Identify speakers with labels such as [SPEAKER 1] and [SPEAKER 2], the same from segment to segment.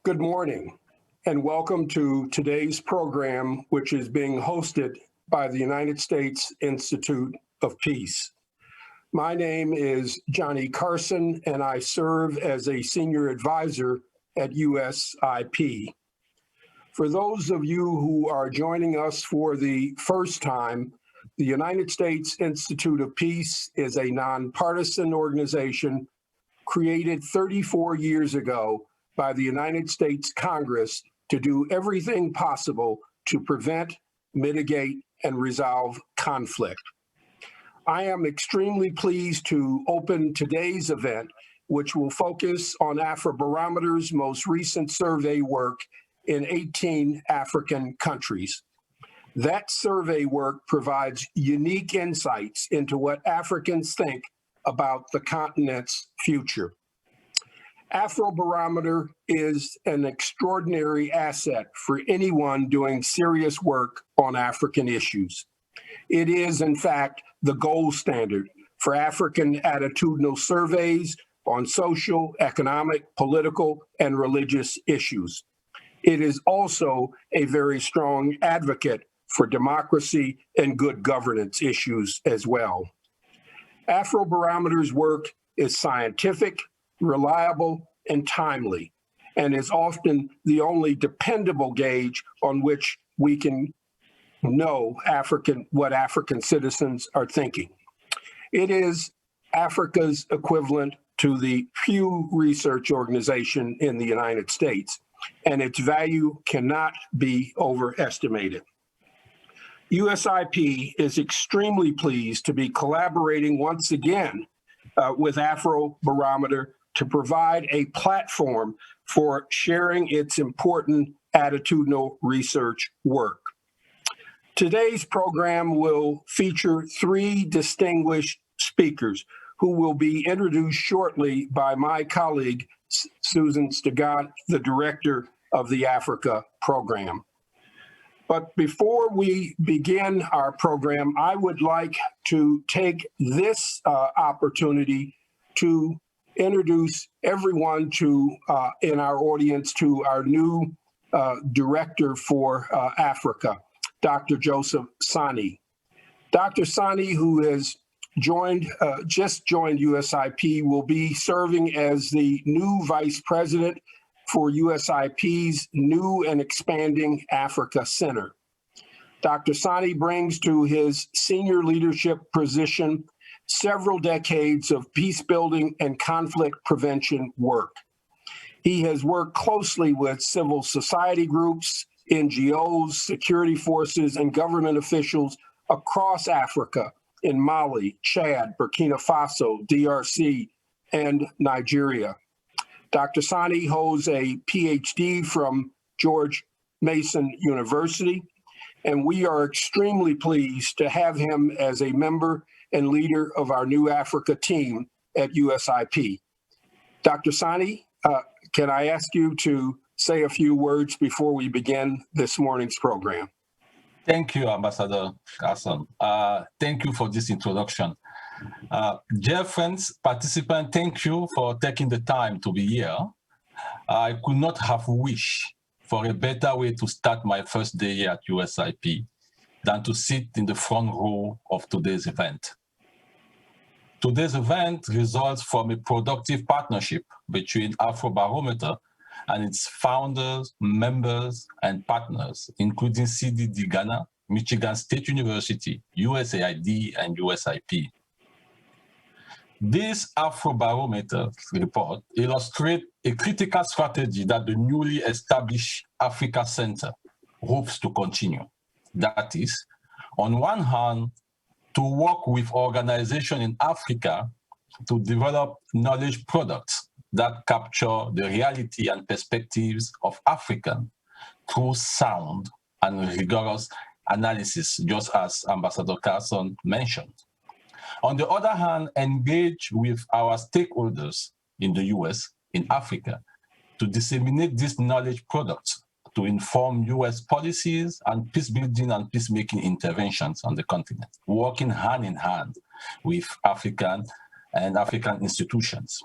[SPEAKER 1] Good morning, and welcome to today's program, which is being hosted by the United States Institute of Peace. My name is Johnny Carson, and I serve as a senior advisor at USIP. For those of you who are joining us for the first time, the United States Institute of Peace is a nonpartisan organization created 34 years ago by the United States Congress to do everything possible to prevent, mitigate, and resolve conflict. I am extremely pleased to open today's event, which will focus on Afrobarometer's most recent survey work in 18 African countries. That survey work provides unique insights into what Africans think about the continent's future. Afrobarometer is an extraordinary asset for anyone doing serious work on African issues. It is, in fact, the gold standard for African attitudinal surveys on social, economic, political, and religious issues. It is also a very strong advocate for democracy and good governance issues as well. Afrobarometer's work is scientific, reliable, and timely, and is often the only dependable gauge on which we can know what African citizens are thinking. It is Africa's equivalent to the Pew Research Organization in the United States, and its value cannot be overestimated. USIP is extremely pleased to be collaborating once again with Afrobarometer to provide a platform for sharing its important attitudinal research work. Today's program will feature three distinguished speakers who will be introduced shortly by my colleague, Susan Stigant, the director of the Africa program. But before we begin our program, I would like to take this opportunity to introduce everyone in our audience to our new director for Africa, Dr. Joseph Sani. Dr. Sani, who has just joined USIP, will be serving as the new vice president for USIP's new and expanding Africa Center. Dr. Sani brings to his senior leadership position several decades of peace building and conflict prevention work. He has worked closely with civil society groups, NGOs, security forces, and government officials across Africa in Mali, Chad, Burkina Faso, DRC, and Nigeria. Dr. Sani holds a PhD from George Mason University, and we are extremely pleased to have him as a member and leader of our new Africa team at USIP. Dr. Sani, can I ask you to say a few words before we begin this morning's program?
[SPEAKER 2] Thank you, Ambassador Carson. Thank you for this introduction. Dear friends, participants, thank you for taking the time to be here. I could not have wished for a better way to start my first day here at USIP than to sit in the front row of today's event. Today's event results from a productive partnership between Afrobarometer and its founders, members, and partners, including CDD Ghana, Michigan State University, USAID, and USIP. This Afrobarometer report illustrates a critical strategy that the newly established Africa Center hopes to continue. That is, on one hand, to work with organizations in Africa to develop knowledge products that capture the reality and perspectives of Africans through sound and rigorous analysis, just as Ambassador Carson mentioned. On the other hand, engage with our stakeholders in the US, in Africa, to disseminate these knowledge products to inform US policies and peace-building and peacemaking interventions on the continent, working hand in hand with African institutions.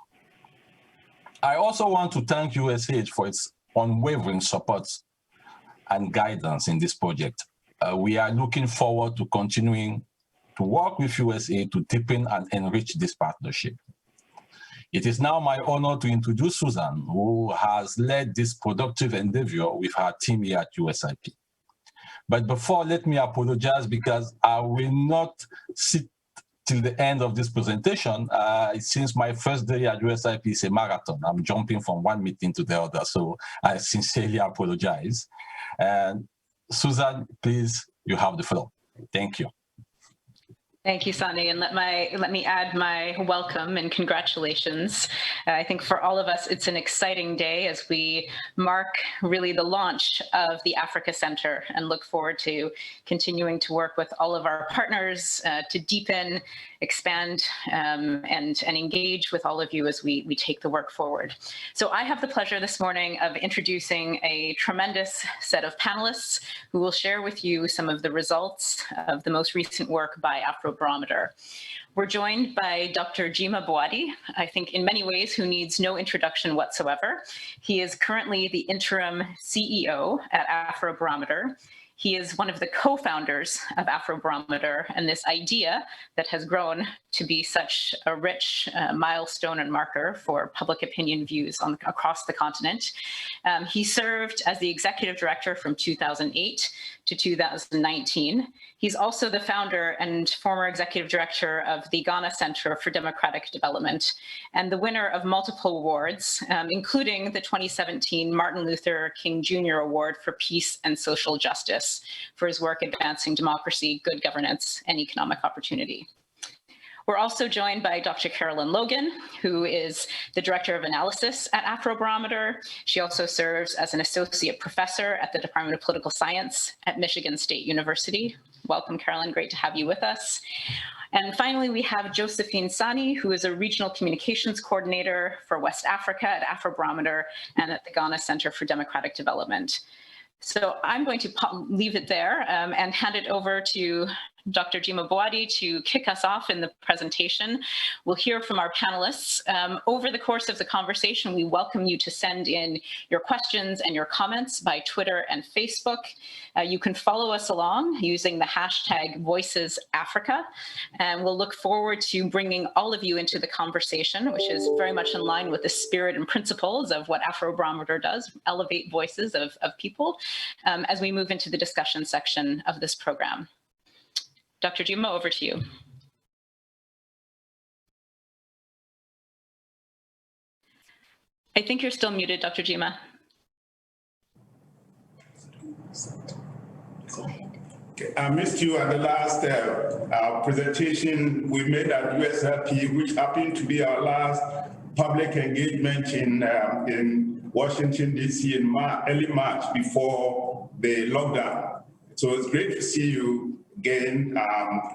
[SPEAKER 2] I also want to thank USH for its unwavering support and guidance in this project. We are looking forward to continuing to work with USA to deepen and enrich this partnership. It is now my honor to introduce Susan, who has led this productive endeavor with her team here at USIP. But before, let me apologize because I will not sit till the end of this presentation. Since my first day at USIP is a marathon, I'm jumping from one meeting to the other, so I sincerely apologize. And Susan, please, you have the floor. Thank you.
[SPEAKER 3] Thank you, Sani, and let me add my welcome and congratulations. I think for all of us, it's an exciting day as we mark really the launch of the Africa Center and look forward to continuing to work with all of our partners to deepen, expand, and engage with all of you as we take the work forward. So I have the pleasure this morning of introducing a tremendous set of panelists who will share with you some of the results of the most recent work by Afrobarometer. We're joined by Dr. Jima Boadi, I think in many ways who needs no introduction whatsoever. He is currently the interim CEO at Afrobarometer. He is one of the co-founders of Afrobarometer and this idea that has grown to be such a rich milestone and marker for public opinion views across the continent. He served as the executive director from 2008 to 2019. He's also the founder and former executive director of the Ghana Center for Democratic Development and the winner of multiple awards, including the 2017 Martin Luther King Jr. Award for Peace and Social Justice for his work advancing democracy, good governance, and economic opportunity. We're also joined by Dr. Carolyn Logan, who is the Director of Analysis at Afrobarometer. She also serves as an associate professor at the Department of Political Science at Michigan State University. Welcome, Carolyn, great to have you with us. And finally, we have Josephine Sani, who is a regional communications coordinator for West Africa at Afrobarometer and at the Ghana Center for Democratic Development. So I'm going to leave it there and hand it over to Dr. Jima Boadi to kick us off in the presentation. We'll hear from our panelists. Over the course of the conversation, we welcome you to send in your questions and your comments by Twitter and Facebook. You can follow us along using the hashtag #VoicesAfrica, and we'll look forward to bringing all of you into the conversation, which is very much in line with the spirit and principles of what Afrobarometer does, elevate voices of people, as we move into the discussion section of this program. Dr. Jima, over to you. I think you're still muted, Dr. Jima.
[SPEAKER 4] I missed you at the last presentation we made at USIP, which happened to be our last public engagement in Washington, D.C. in early March before the lockdown. So it's great to see you again.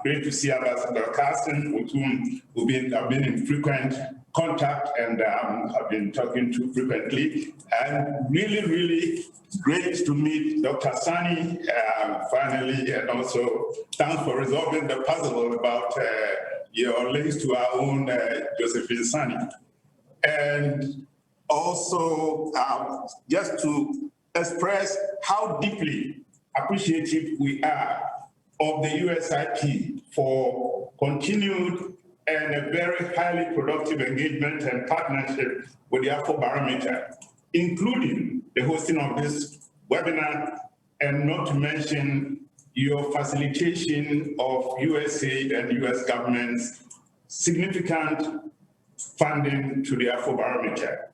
[SPEAKER 4] Great to see Ambassador Carson, with whom I've been in frequent contact and have been talking to frequently. And really, really great to meet Dr. Sani finally, and also thanks for resolving the puzzle about your links to our own Josephine Sani. And also just to express how deeply appreciative we are of the USIP for continued and a very highly productive engagement and partnership with the Afrobarometer, including the hosting of this webinar, and not to mention your facilitation of USAID and US government's significant funding to the Afrobarometer.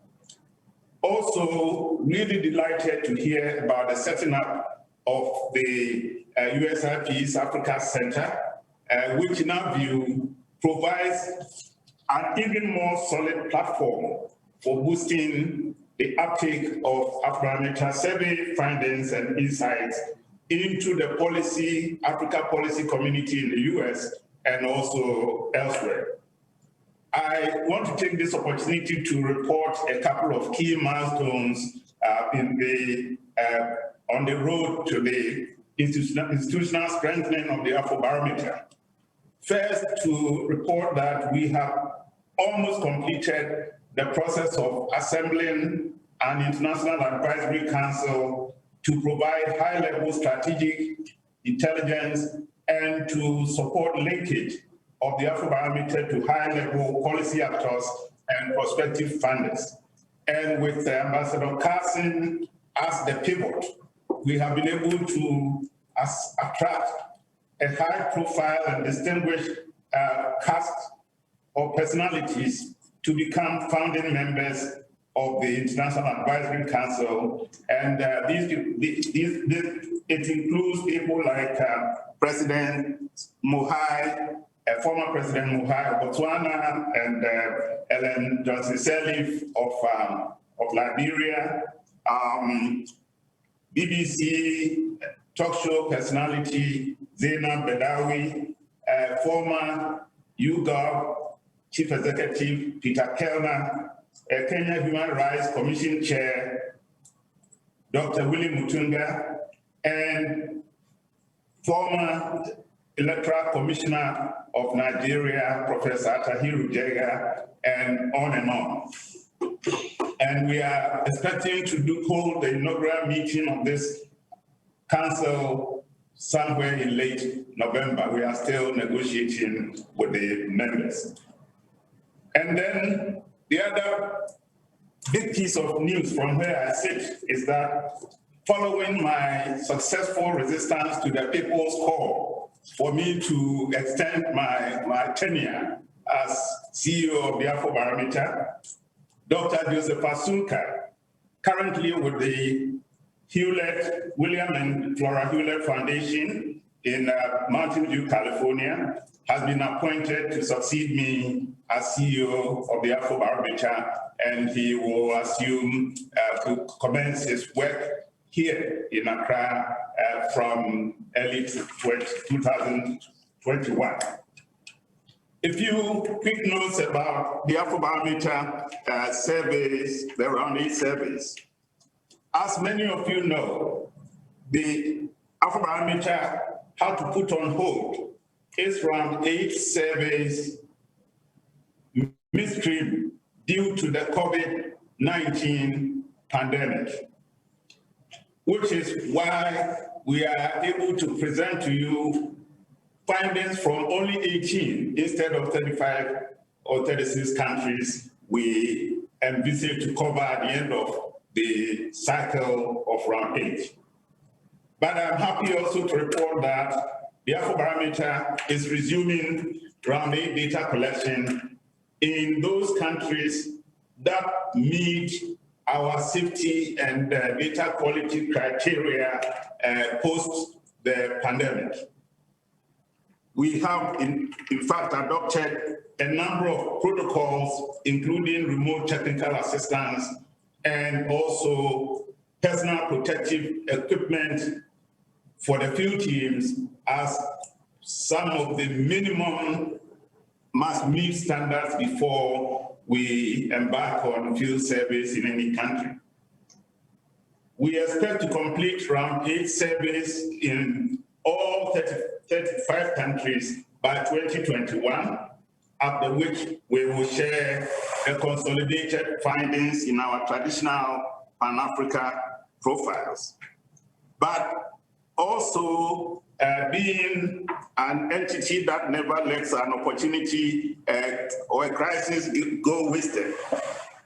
[SPEAKER 4] Also, really delighted to hear about the setting up of the USIP's Africa Center, which in our view provides an even more solid platform for boosting the uptake of Afrobarometer survey findings and insights into the Africa policy community in the US and also elsewhere. I want to take this opportunity to report a couple of key milestones on the road to the institutional strengthening of the Afrobarometer. First, to report that we have almost completed the process of assembling an international advisory council to provide high-level strategic intelligence and to support linkage of the Afrobarometer to high-level policy actors and prospective funders. And with Ambassador Carson as the pivot, we have been able to attract a high-profile and distinguished cast of personalities to become founding members of the International Advisory Council. And it includes people like President Mohai, former President Mohai of Botswana, and Ellen Johnson Sirleaf of Liberia, BBC talk show personality Zainab Bedawi, former YouGov Chief Executive Peter Kellner, Kenya Human Rights Commission Chair Dr. Willie Mutunga, and former Electoral Commissioner of Nigeria, Professor Tahiru Jega, and on. And we are expecting to hold the inaugural meeting of this council somewhere in late November. We are still negotiating with the members. And then the other big piece of news from where I sit is that following my successful resistance to the people's call for me to extend my tenure as CEO of the Afrobarometer, Dr. Joseph Asunka, currently with the William and Flora Hewlett Foundation in Mountain View, California, has been appointed to succeed me as CEO of the Afrobarometer, and he will assume to commence his work here in Accra from early 2021. A few quick notes about the Afrobarometer surveys, the round 8 surveys. As many of you know, the Afrobarometer had to put on hold its round 8 surveys midstream due to the COVID-19 pandemic, which is why we are able to present to you findings from only 18 instead of 35 or 36 countries we envisage to cover at the end of the cycle of round 8. But I'm happy also to report that the Afrobarometer is resuming round 8 data collection in those countries that meet our safety and data quality criteria post the pandemic. We have, in fact, adopted a number of protocols, including remote technical assistance and also personal protective equipment for the field teams as some of the minimum must meet standards before we embark on field service in any country. We expect to complete round 8 surveys in all 35 countries by 2021, after which we will share the consolidated findings in our traditional Pan-Africa profiles. But also being an entity that never lets an opportunity or a crisis go wasted,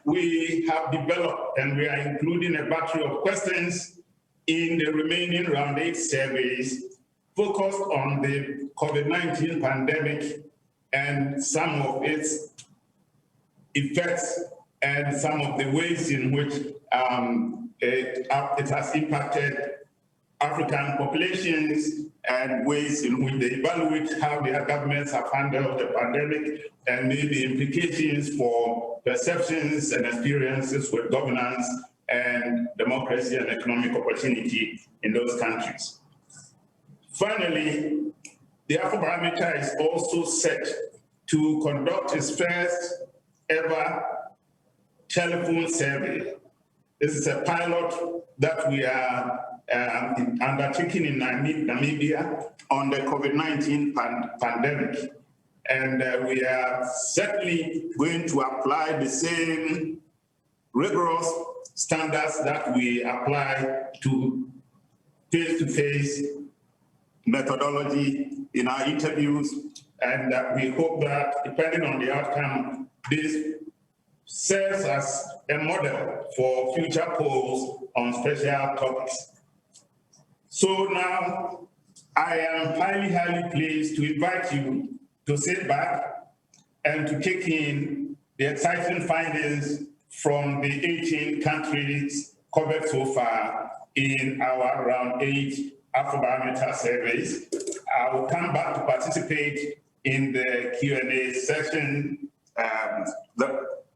[SPEAKER 4] we have developed and we are including a battery of questions in the remaining round 8 surveys focused on the COVID-19 pandemic and some of its effects and some of the ways in which it has impacted African populations and ways in which they evaluate how their governments have handled the pandemic and maybe implications for perceptions and experiences with governance and democracy and economic opportunity in those countries. Finally, the Afrobarometer is also set to conduct its first ever telephone survey. This is a pilot that we are undertaking in Namibia on the COVID-19 pandemic. And we are certainly going to apply the same rigorous standards that we apply to face-to-face methodology in our interviews, and we hope that, depending on the outcome, this serves as a model for future polls on special topics. So now, I am highly pleased to invite you to sit back and to take in the exciting findings from the 18 countries covered so far in our round 8 Afrobarometer surveys. I will come back to participate in the Q&A session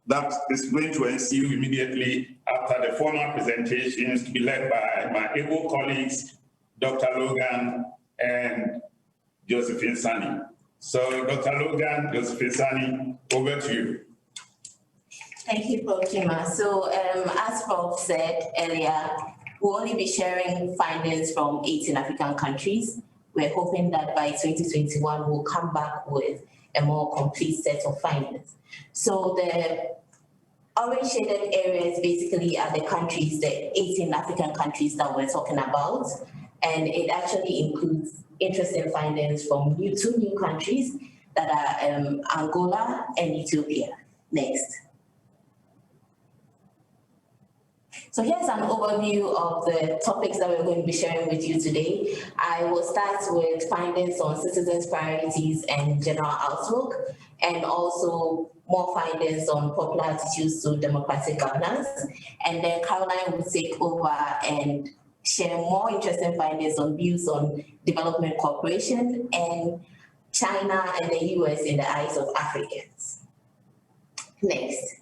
[SPEAKER 4] that is going to ensue immediately after the formal presentations to be led by my able colleagues, Dr. Logan and Josephine Sani. So Dr. Logan, Josephine Sani, over to you.
[SPEAKER 5] Thank you, Prof. Chima. So as Prof said earlier, we'll only be sharing findings from 18 African countries. We're hoping that by 2021, we'll come back with a more complete set of findings. So the orange shaded areas basically are the countries, the 18 African countries that we're talking about. And it actually includes interesting findings from two new countries that are Angola and Ethiopia. Next. So here's an overview of the topics that we're going to be sharing with you today. I will start with findings on citizens' priorities and general outlook, and also more findings on popular attitudes to democratic governance. And then Caroline will take over and share more interesting findings on views on development cooperation and China and the US in the eyes of Africans. Next.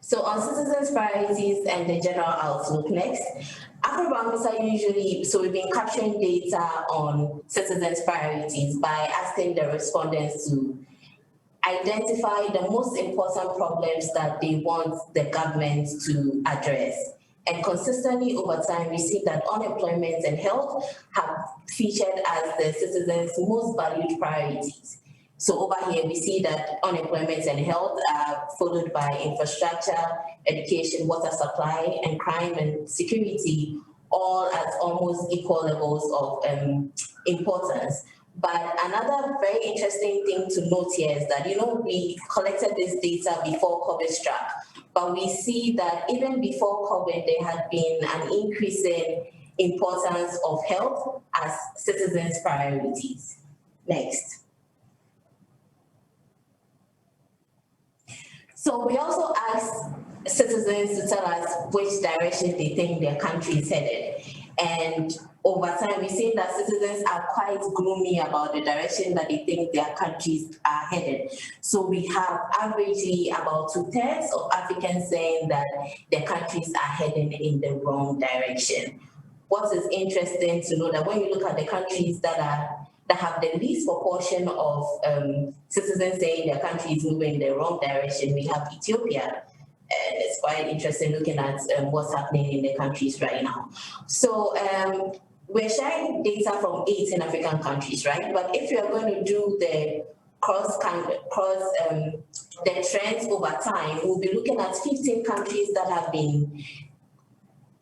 [SPEAKER 5] So on citizens' priorities and the general outlook next, Afrobarometer usually, so we've been capturing data on citizens' priorities by asking the respondents to identify the most important problems that they want the government to address. And consistently over time, we see that unemployment and health have featured as the citizens' most valued priorities. So over here, we see that unemployment and health are followed by infrastructure, education, water supply, and crime and security, all at almost equal levels of importance. But another very interesting thing to note here is that, we collected this data before COVID struck, but we see that even before COVID, there had been an increase in importance of health as citizens' priorities. Next. So we also asked citizens to tell us which direction they think their country is headed. And over time, we've seen that citizens are quite gloomy about the direction that they think their countries are headed. So we have averagely about 2/3 of Africans saying that their countries are heading in the wrong direction. What is interesting to know that when you look at the countries that have the least proportion of citizens saying their country is moving in the wrong direction, we have Ethiopia. And it's quite interesting looking at what's happening in the countries right now. So we're sharing data from 18 African countries, right? But if you're going to do the the trends over time, we'll be looking at 15 countries that have been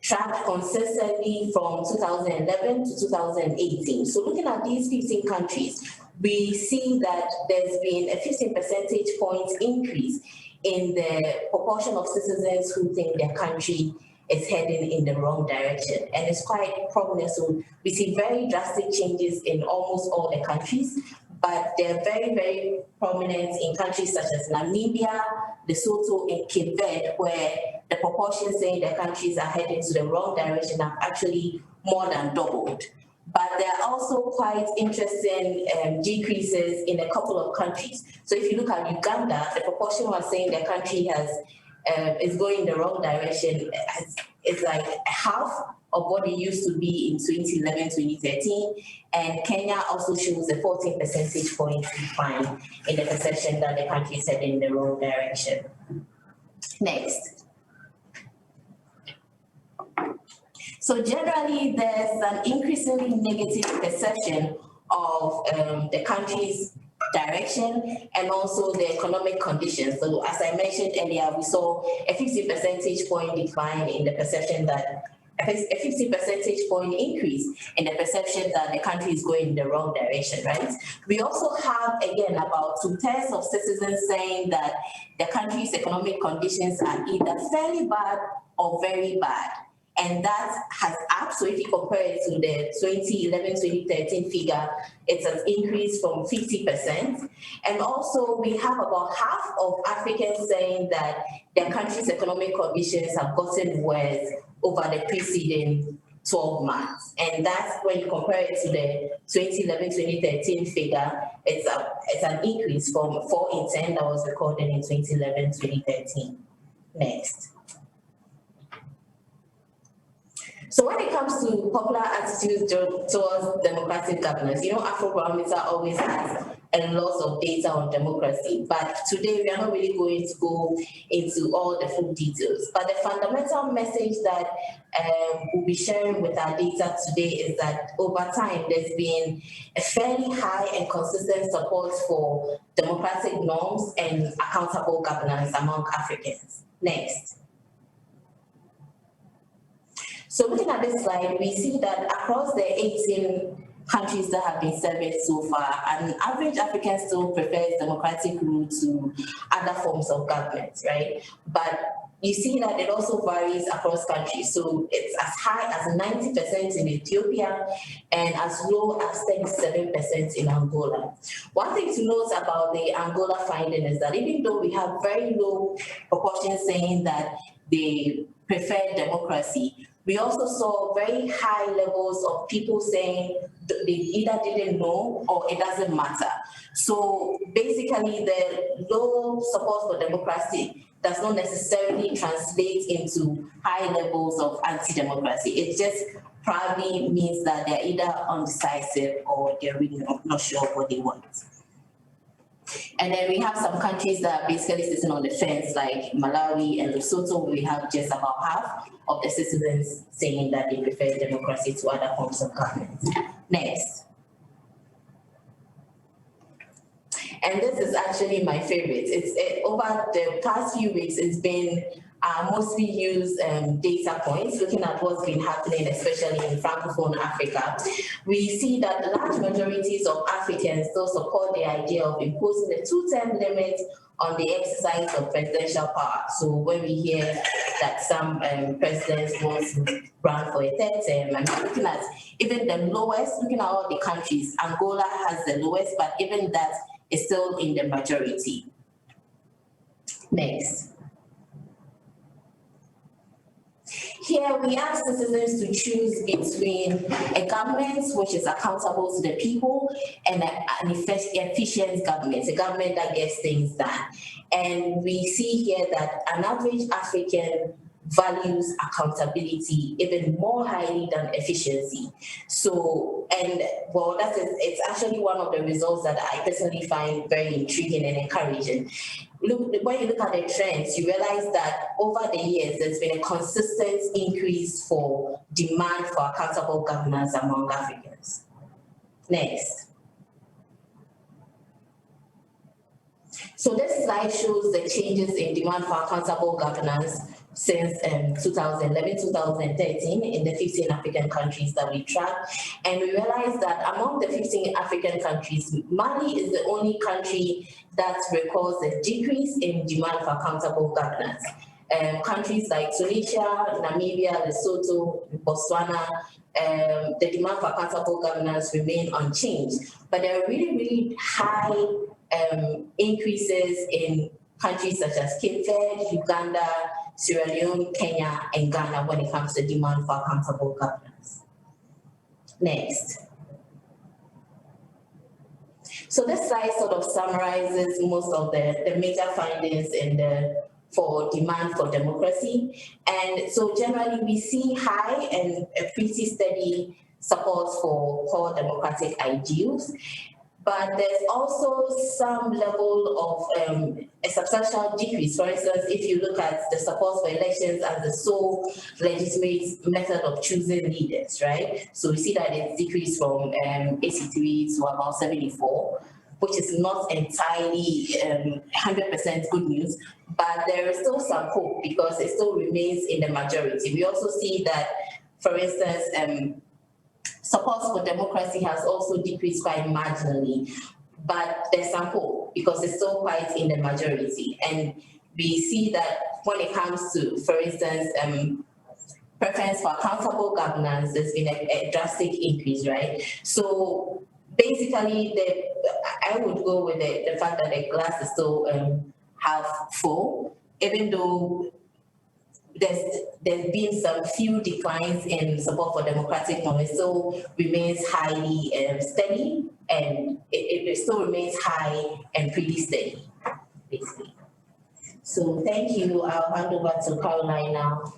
[SPEAKER 5] tracked consistently from 2011 to 2018. So looking at these 15 countries, we see that there's been a 15 percentage points increase in the proportion of citizens who think their country is heading in the wrong direction. And it's quite prominent. So we see very drastic changes in almost all the countries, but they're very, very prominent in countries such as Namibia, Lesotho, and Cape Verde, where the proportion saying their countries are heading to the wrong direction have actually more than doubled. But there are also quite interesting decreases in a couple of countries. So if you look at Uganda, the proportion was saying their country is going in the wrong direction is like half of what it used to be in 2011, 2013. And Kenya also shows a 14 percentage point decline in the perception that the country is heading in the wrong direction. Next. So generally, there's an increasingly negative perception of the countries direction, and also the economic conditions. So as I mentioned earlier, we saw a 50 percentage point decline in the perception that a 50 percentage point increase in the perception that the country is going in the wrong direction, right? We also have, again, about 2/3 of citizens saying that the country's economic conditions are either fairly bad or very bad. And that has absolutely, compared to the 2011-2013 figure, it's an increase from 50%. And also we have about half of Africans saying that their country's economic conditions have gotten worse over the preceding 12 months. And that's when you compare it to the 2011-2013 figure, it's an increase from 4 in 10 that was recorded in 2011-2013. Next. So when it comes to popular attitudes towards democratic governance, Afrobarometer always has a lot of data on democracy, but today we are not really going to go into all the full details. But the fundamental message that we'll be sharing with our data today is that over time, there's been a fairly high and consistent support for democratic norms and accountable governance among Africans. Next. So looking at this slide, we see that across the 18 countries that have been surveyed so far, an average African still prefers democratic rule to other forms of government, right? But you see that it also varies across countries. So it's as high as 90% in Ethiopia and as low as 37% in Angola. One thing to note about the Angola finding is that even though we have very low proportions saying that they prefer democracy, we also saw very high levels of people saying they either didn't know or it doesn't matter. So basically, the low support for democracy does not necessarily translate into high levels of anti-democracy. It just probably means that they're either undecisive or they're really not sure what they want. And then we have some countries that are basically sitting on the fence, like Malawi and Lesotho. We have just about half of the citizens saying that they prefer democracy to other forms of government. Next. And this is actually my favorite. Over the past few weeks, it's been mostly used data points, looking at what's been happening, especially in Francophone Africa. We see that large majorities of Africans still support the idea of imposing a 2-term limit on the exercise of presidential power. So when we hear that some presidents want to run for a 3rd term, I'm looking at even the lowest, looking at all the countries, Angola has the lowest, but even that is still in the majority. Next. Here we ask citizens to choose between a government which is accountable to the people and an efficient government, a government that gets things done. And we see here that an average African values accountability even more highly than efficiency. So, and well, it's actually one of the results that I personally find very intriguing and encouraging. When you look at the trends, you realize that over the years, there's been a consistent increase for demand for accountable governance among Africans. Next. So this slide shows the changes in demand for accountable governance since 2011-2013 in the 15 African countries that we track. And we realized that among the 15 African countries, Mali is the only country that records a decrease in demand for accountable governance. Countries like Tunisia, Namibia, Lesotho, Botswana, the demand for accountable governance remain unchanged. But there are really, really high increases in countries such as Cape Verde, Uganda, Sierra Leone, Kenya, and Ghana when it comes to demand for accountable governance. Next. So this slide sort of summarizes most of the major findings for demand for democracy. And so generally we see high and a pretty steady support for core democratic ideals. But there's also some level of a substantial decrease. For instance, if you look at the support for elections as the sole legitimate method of choosing leaders, right? So we see that it's decreased from 83 to about 74%. which is not entirely 100% good news, but there is still some hope because it still remains in the majority. We also see that, for instance, support for democracy has also decreased quite marginally, but there's some hope because it's still quite in the majority. And we see that when it comes to, for instance, preference for accountable governance, there's been a drastic increase, right? So basically, I would go with the fact that the glass is still half full, even though there's been some few declines in support for democratic norms. It still remains highly steady, and it still remains high and pretty steady, basically. So thank you. I'll hand over to Caroline now.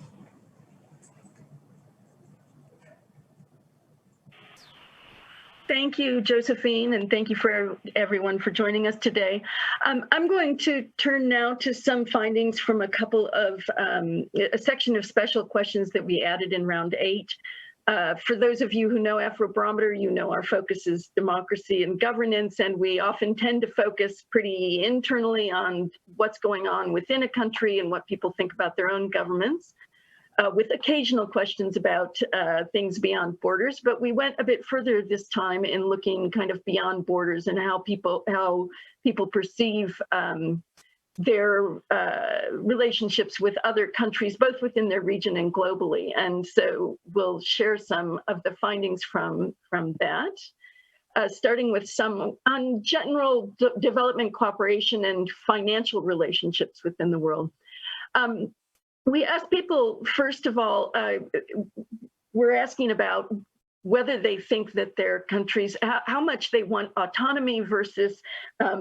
[SPEAKER 6] Thank you, Josephine, and thank you for everyone for joining us today. I'm going to turn now to some findings from a couple of, a section of special questions that we added in round 8. For those of you who know Afrobarometer, you know our focus is democracy and governance, and we often tend to focus pretty internally on what's going on within a country and what people think about their own governments. With occasional questions about things beyond borders, but we went a bit further this time in looking kind of beyond borders and how people perceive their relationships with other countries, both within their region and globally. And so we'll share some of the findings from that. Starting with some on general development cooperation and financial relationships within the world. We asked people, first of all, we're asking about whether they think that their countries, how much they want autonomy versus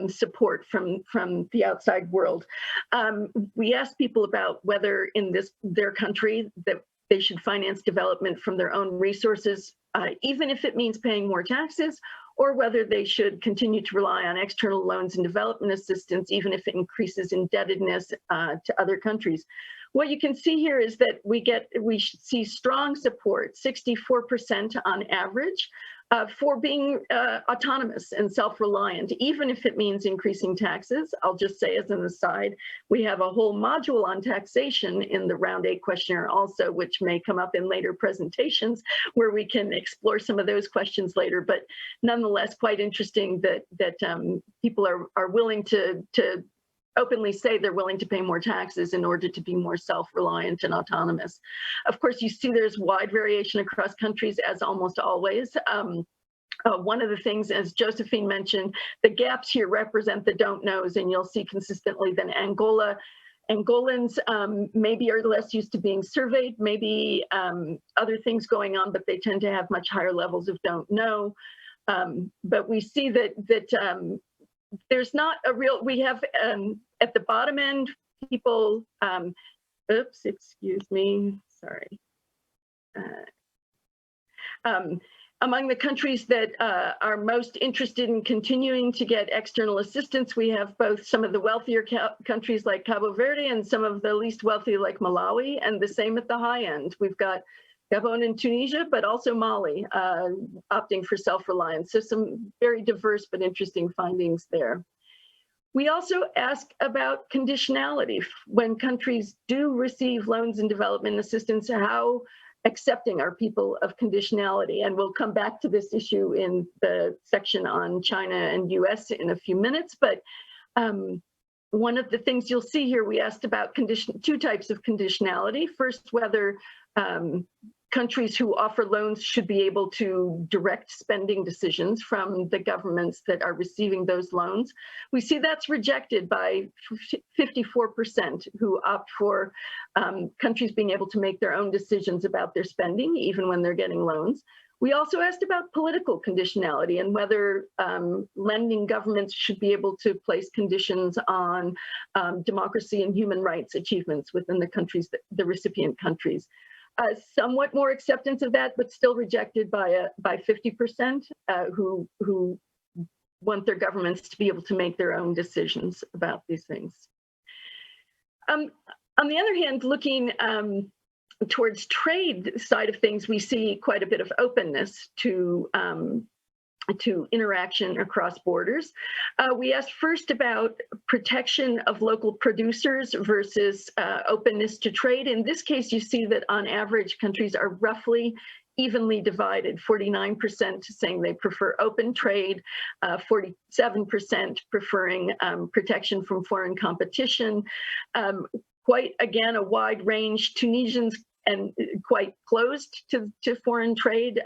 [SPEAKER 6] support from the outside world. We asked people about whether in their country that they should finance development from their own resources, even if it means paying more taxes, or whether they should continue to rely on external loans and development assistance, even if it increases indebtedness to other countries. What you can see here is that we see strong support, 64% on average, for being autonomous and self-reliant, even if it means increasing taxes. I'll just say as an aside, we have a whole module on taxation in the round 8 questionnaire also, which may come up in later presentations where we can explore some of those questions later, but nonetheless quite interesting that people are willing to openly say they're willing to pay more taxes in order to be more self-reliant and autonomous. Of course, you see there's wide variation across countries, as almost always. One of the things, as Josephine mentioned, the gaps here represent the don't knows, and you'll see consistently that Angolans maybe are less used to being surveyed, maybe other things going on, but they tend to have much higher levels of don't know. But we see that there's not a real, we have at the bottom end, people, oops, excuse me, sorry. Among the countries that are most interested in continuing to get external assistance, we have both some of the wealthier countries like Cabo Verde and some of the least wealthy like Malawi, and the same at the high end. We've got Gabon and Tunisia, but also Mali opting for self-reliance. So some very diverse but interesting findings there. We also ask about conditionality. When countries do receive loans and development assistance, how accepting are people of conditionality? And we'll come back to this issue in the section on China and US in a few minutes, but one of the things you'll see here, we asked about two types of conditionality. First, whether countries who offer loans should be able to direct spending decisions from the governments that are receiving those loans. We see that's rejected by 54% who opt for countries being able to make their own decisions about their spending, even when they're getting loans. We also asked about political conditionality and whether lending governments should be able to place conditions on democracy and human rights achievements within the countries, the recipient countries. Somewhat more acceptance of that, but still rejected by 50% who want their governments to be able to make their own decisions about these things. On the other hand, looking towards trade side of things, we see quite a bit of openness to to interaction across borders. We asked first about protection of local producers versus openness to trade. In this case, you see that on average, countries are roughly evenly divided, 49% saying they prefer open trade, 47% preferring protection from foreign competition. Quite, again, a wide range. Tunisians and quite closed to foreign trade,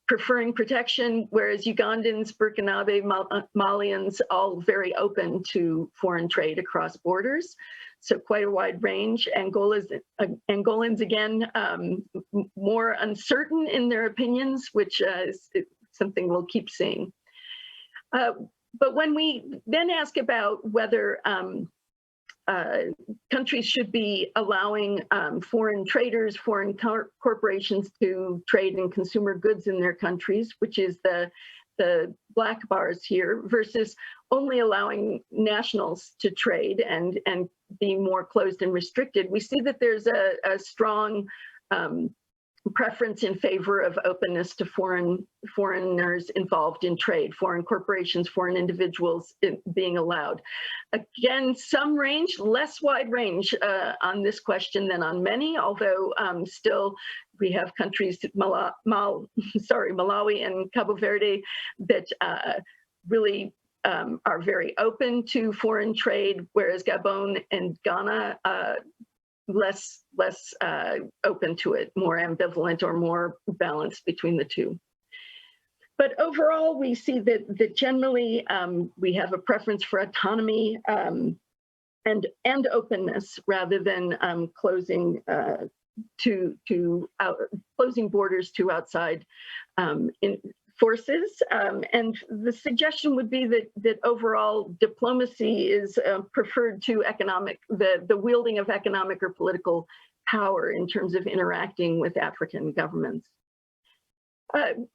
[SPEAKER 6] preferring protection, whereas Ugandans, Burkinabe, Malians, all very open to foreign trade across borders. So quite a wide range. Angolans, again, more uncertain in their opinions, which is something we'll keep seeing. But when we then ask about whether countries should be allowing foreign traders, foreign corporations to trade in consumer goods in their countries, which is the black bars here, versus only allowing nationals to trade and being more closed and restricted, we see that there's a strong preference in favor of openness to foreigners involved in trade, foreign corporations, foreign individuals being allowed. Again, some range, less wide range on this question than on many, although still we have countries, Malawi and Cabo Verde, that really are very open to foreign trade, whereas Gabon and Ghana less open to it, more ambivalent or more balanced between the two. But overall, we see that generally we have a preference for autonomy and openness rather than closing closing borders to outside forces. And the suggestion would be that overall diplomacy is preferred to the wielding of economic or political power in terms of interacting with African governments.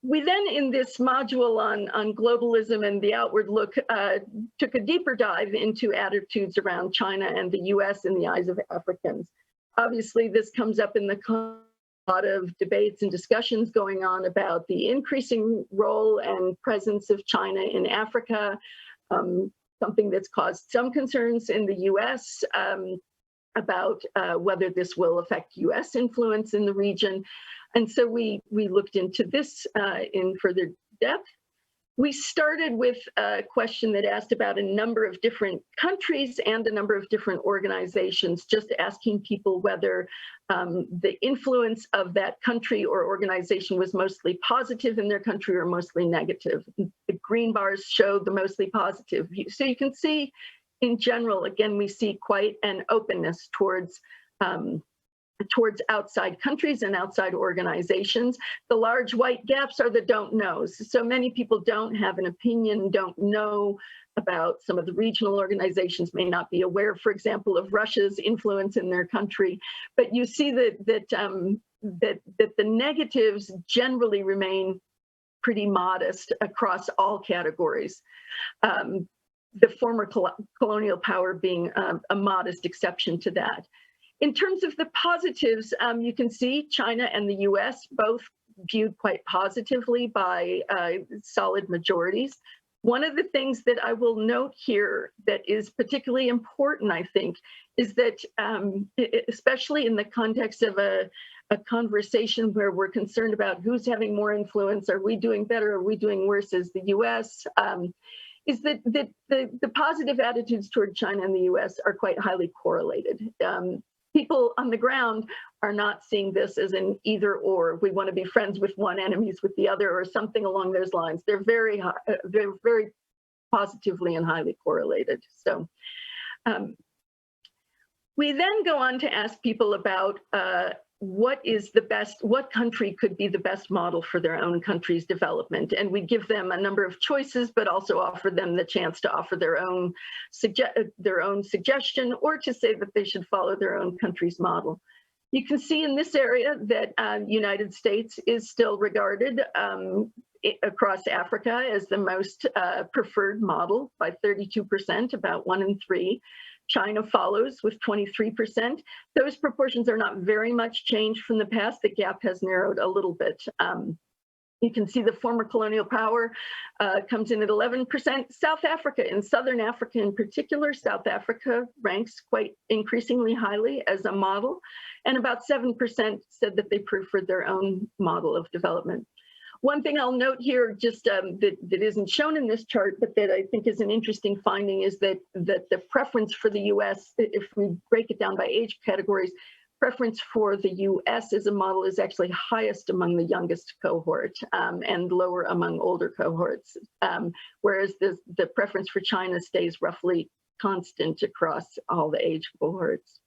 [SPEAKER 6] We then, in this module on globalism and the outward look, took a deeper dive into attitudes around China and the US in the eyes of Africans. Obviously, this comes up in the lot of debates and discussions going on about the increasing role and presence of China in Africa, something that's caused some concerns in the US about whether this will affect US influence in the region. And so we looked into this in further depth. We started with a question that asked about a number of different countries and a number of different organizations, just asking people whether the influence of that country or organization was mostly positive in their country or mostly negative. The green bars show the mostly positive. So you can see in general, again, we see quite an openness towards outside countries and outside organizations. The large white gaps are the don't knows. So many people don't have an opinion, don't know about some of the regional organizations, may not be aware, for example, of Russia's influence in their country. But you see that the negatives generally remain pretty modest across all categories. The former colonial power being a modest exception to that. In terms of the positives, you can see China and the US both viewed quite positively by solid majorities. One of the things that I will note here that is particularly important, I think, is that especially in the context of a conversation where we're concerned about who's having more influence, are we doing better, are we doing worse as the US, is that the positive attitudes toward China and the US are quite highly correlated. People on the ground are not seeing this as an either or. We want to be friends with one, enemies with the other, or something along those lines. They're very positively and highly correlated. So we then go on to ask people about what country could be the best model for their own country's development. And we give them a number of choices, but also offer them the chance to offer their own suggestion, or to say that they should follow their own country's model. You can see in this area that United States is still regarded across Africa as the most preferred model by 32%, about 1 in 3. China follows with 23%. Those proportions are not very much changed from the past. The gap has narrowed a little bit. You can see the former colonial power comes in at 11%. South Africa, in Southern Africa in particular, South Africa ranks quite increasingly highly as a model, and about 7% said that they preferred their own model of development. One thing I'll note here, just that isn't shown in this chart, but that I think is an interesting finding, is that the preference for the US, if we break it down by age categories, preference for the US as a model is actually highest among the youngest cohort and lower among older cohorts, whereas the preference for China stays roughly constant across all the age cohorts.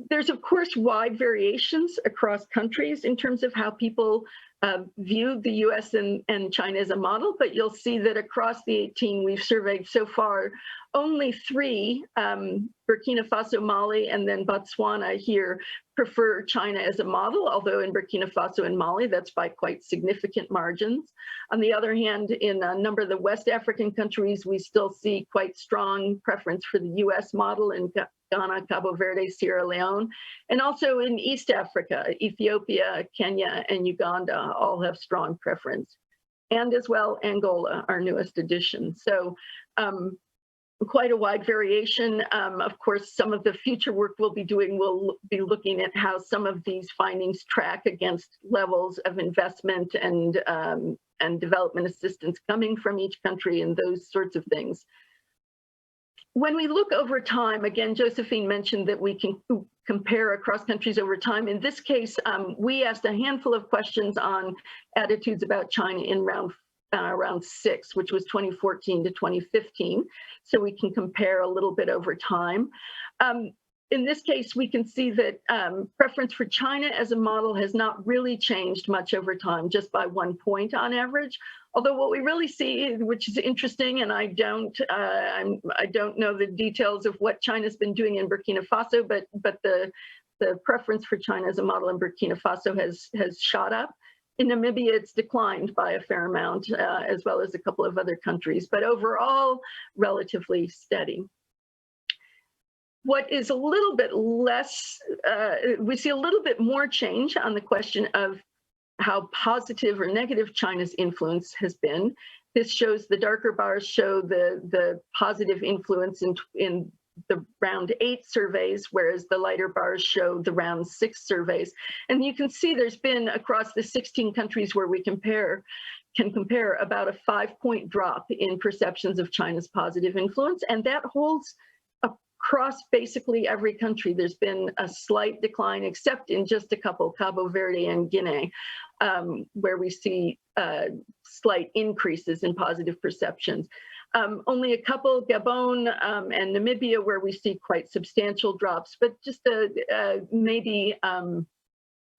[SPEAKER 6] There's, of course, wide variations across countries in terms of how people view the US and China as a model, but you'll see that across the 18 we've surveyed so far, only 3, Burkina Faso, Mali, and then Botswana here, prefer China as a model, although in Burkina Faso and Mali, that's by quite significant margins. On the other hand, in a number of the West African countries, we still see quite strong preference for the US model in Ghana, Cabo Verde, Sierra Leone, and also in East Africa, Ethiopia, Kenya, and Uganda all have strong preference. And as well, Angola, our newest addition. So quite a wide variation. Of course, some of the future work we'll be doing will be looking at how some of these findings track against levels of investment and development assistance coming from each country and those sorts of things. When we look over time, again, Josephine mentioned that we can compare across countries over time. In this case, we asked a handful of questions on attitudes about China in round 6, which was 2014 to 2015. So we can compare a little bit over time. In this case, we can see that preference for China as a model has not really changed much over time, just by 1 point on average. Although what we really see, which is interesting, and I don't know the details of what China's been doing in Burkina Faso, but the preference for China as a model in Burkina Faso has shot up. In Namibia, it's declined by a fair amount, as well as a couple of other countries, but overall, relatively steady. What is a little bit less, we see a little bit more change on the question of how positive or negative China's influence has been. This shows, the darker bars show the positive influence in the round 8 surveys, whereas the lighter bars show the round 6 surveys. And you can see there's been, across the 16 countries where we can compare about a 5-point drop in perceptions of China's positive influence, and that holds across basically every country. There's been a slight decline, except in just a couple, Cabo Verde and Guinea, where we see slight increases in positive perceptions. Only a couple, Gabon and Namibia, where we see quite substantial drops, but just maybe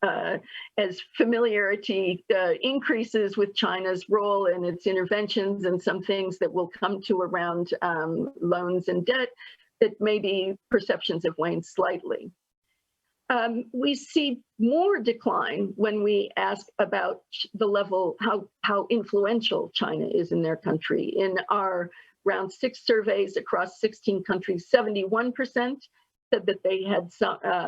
[SPEAKER 6] as familiarity increases with China's role and its interventions and some things that will come to around loans and debt, that maybe perceptions have waned slightly. We see more decline when we ask about the level, how influential China is in their country. In our round 6 surveys across 16 countries, 71% said that they had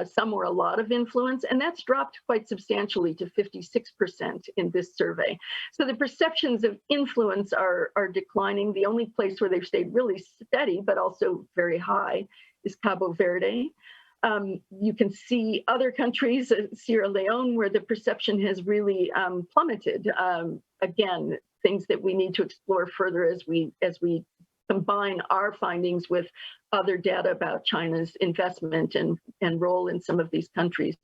[SPEAKER 6] some or a lot of influence, and that's dropped quite substantially to 56% in this survey. So the perceptions of influence are declining. The only place where they've stayed really steady, but also very high, is Cabo Verde. You can see other countries, Sierra Leone, where the perception has really plummeted. Again, things that we need to explore further as we combine our findings with other data about China's investment and role in some of these countries.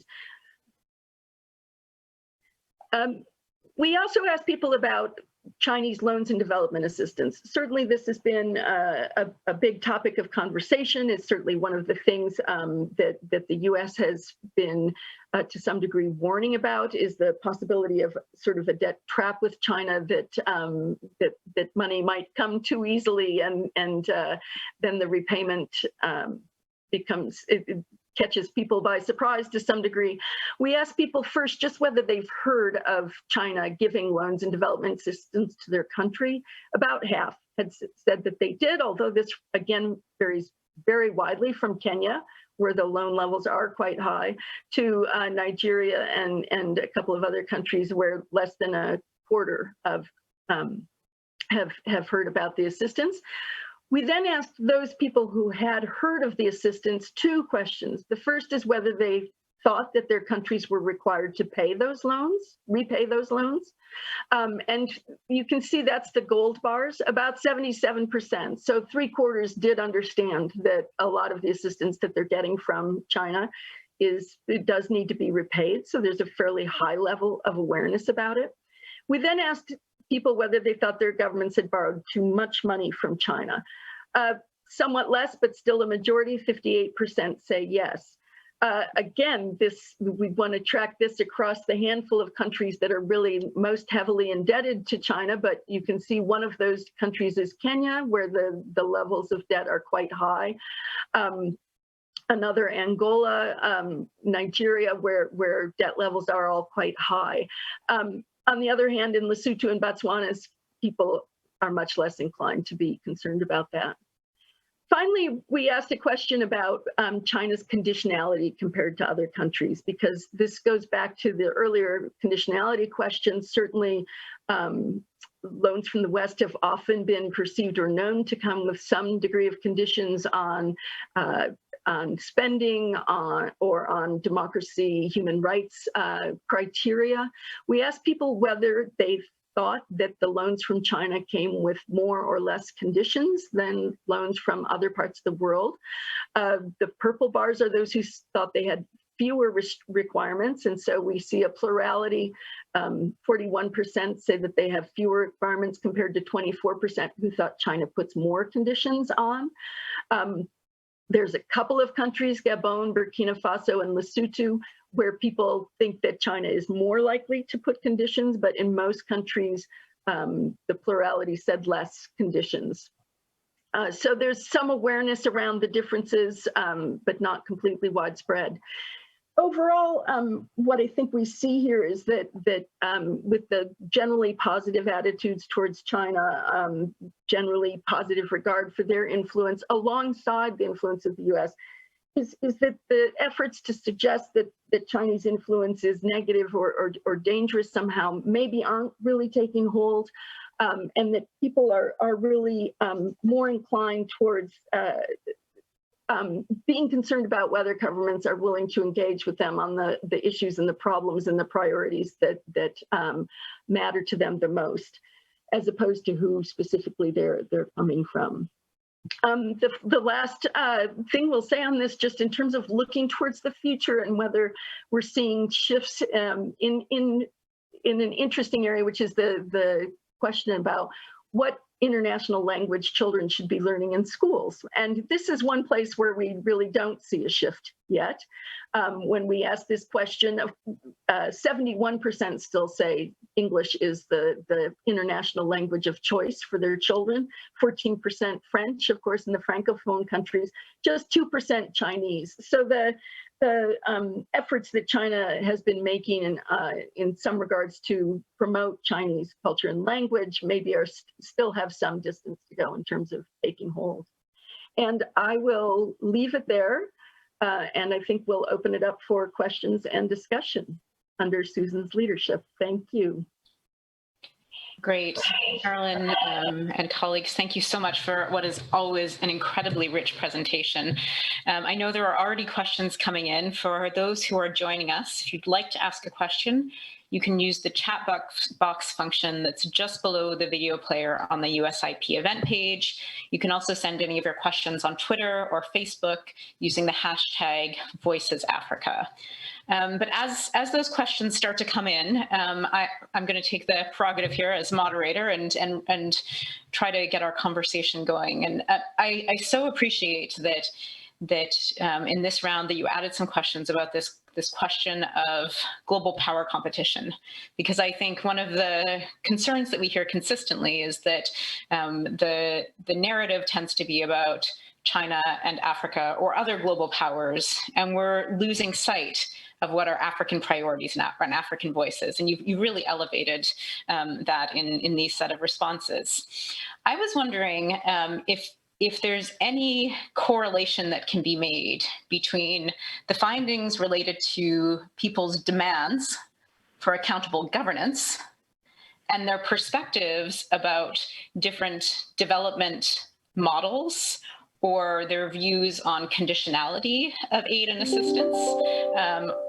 [SPEAKER 6] We also asked people about Chinese loans and development assistance. Certainly this has been a big topic of conversation. It's certainly one of the things that the US has been to some degree warning about, is the possibility of sort of a debt trap with China, that money might come too easily and then the repayment catches people by surprise to some degree. We asked people first just whether they've heard of China giving loans and development assistance to their country. About half had said that they did, although this again varies very widely from Kenya, where the loan levels are quite high, to Nigeria and a couple of other countries where less than a quarter of have heard about the assistance. We then asked those people who had heard of the assistance 2 questions. The first is whether they thought that their countries were required to repay those loans. And you can see that's the gold bars, about 77%. So 3/4 did understand that a lot of the assistance that they're getting from China it does need to be repaid. So there's a fairly high level of awareness about it. We then asked people whether they thought their governments had borrowed too much money from China. Somewhat less, but still a majority, 58% say yes. Again, we want to track this across the handful of countries that are really most heavily indebted to China, but you can see one of those countries is Kenya, where the levels of debt are quite high. Another Angola, Nigeria, where debt levels are all quite high. On the other hand, in Lesotho and Botswana, people are much less inclined to be concerned about that. Finally, we asked a question about China's conditionality compared to other countries, because this goes back to the earlier conditionality questions. Certainly, loans from the West have often been perceived or known to come with some degree of conditions on spending, or on democracy, human rights criteria. We asked people whether they thought that the loans from China came with more or less conditions than loans from other parts of the world. The purple bars are those who thought they had fewer requirements, and so we see a plurality. 41% say that they have fewer requirements compared to 24% who thought China puts more conditions on. There's a couple of countries, Gabon, Burkina Faso, and Lesotho, where people think that China is more likely to put conditions, but in most countries, the plurality said less conditions. So there's some awareness around the differences, but not completely widespread. Overall, what I think we see here is that with the generally positive attitudes towards China, generally positive regard for their influence alongside the influence of the US, is that the efforts to suggest that Chinese influence is negative or dangerous somehow maybe aren't really taking hold, and that people are really more inclined towards being concerned about whether governments are willing to engage with them on the issues and the problems and the priorities that matter to them the most, as opposed to who specifically they're coming from. The last thing we'll say on this, just in terms of looking towards the future and whether we're seeing shifts in an interesting area, which is the question about what international language children should be learning in schools. And this is one place where we really don't see a shift yet. When we ask this question, 71% still say English is the international language of choice for their children, 14% French, of course, in the Francophone countries, just 2% Chinese. So the efforts that China has been making in some regards to promote Chinese culture and language maybe still have some distance to go in terms of taking hold. And I will leave it there, and I think we'll open it up for questions and discussion under Susan's leadership. Thank you.
[SPEAKER 3] Great. Carolyn and colleagues, thank you so much for what is always an incredibly rich presentation. I know there are already questions coming in. For those who are joining us, if you'd like to ask a question, you can use the chat box function that's just below the video player on the USIP event page. You can also send any of your questions on Twitter or Facebook using the hashtag VoicesAfrica. But as those questions start to come in, I'm going to take the prerogative here as moderator and try to get our conversation going. And I so appreciate that in this round that you added some questions about this question of global power competition, because I think one of the concerns that we hear consistently is that the narrative tends to be about China and Africa or other global powers, and we're losing sight of what are African priorities and African voices. And you really elevated that in these set of responses. I was wondering if if there's any correlation that can be made between the findings related to people's demands for accountable governance and their perspectives about different development models or their views on conditionality of aid and assistance,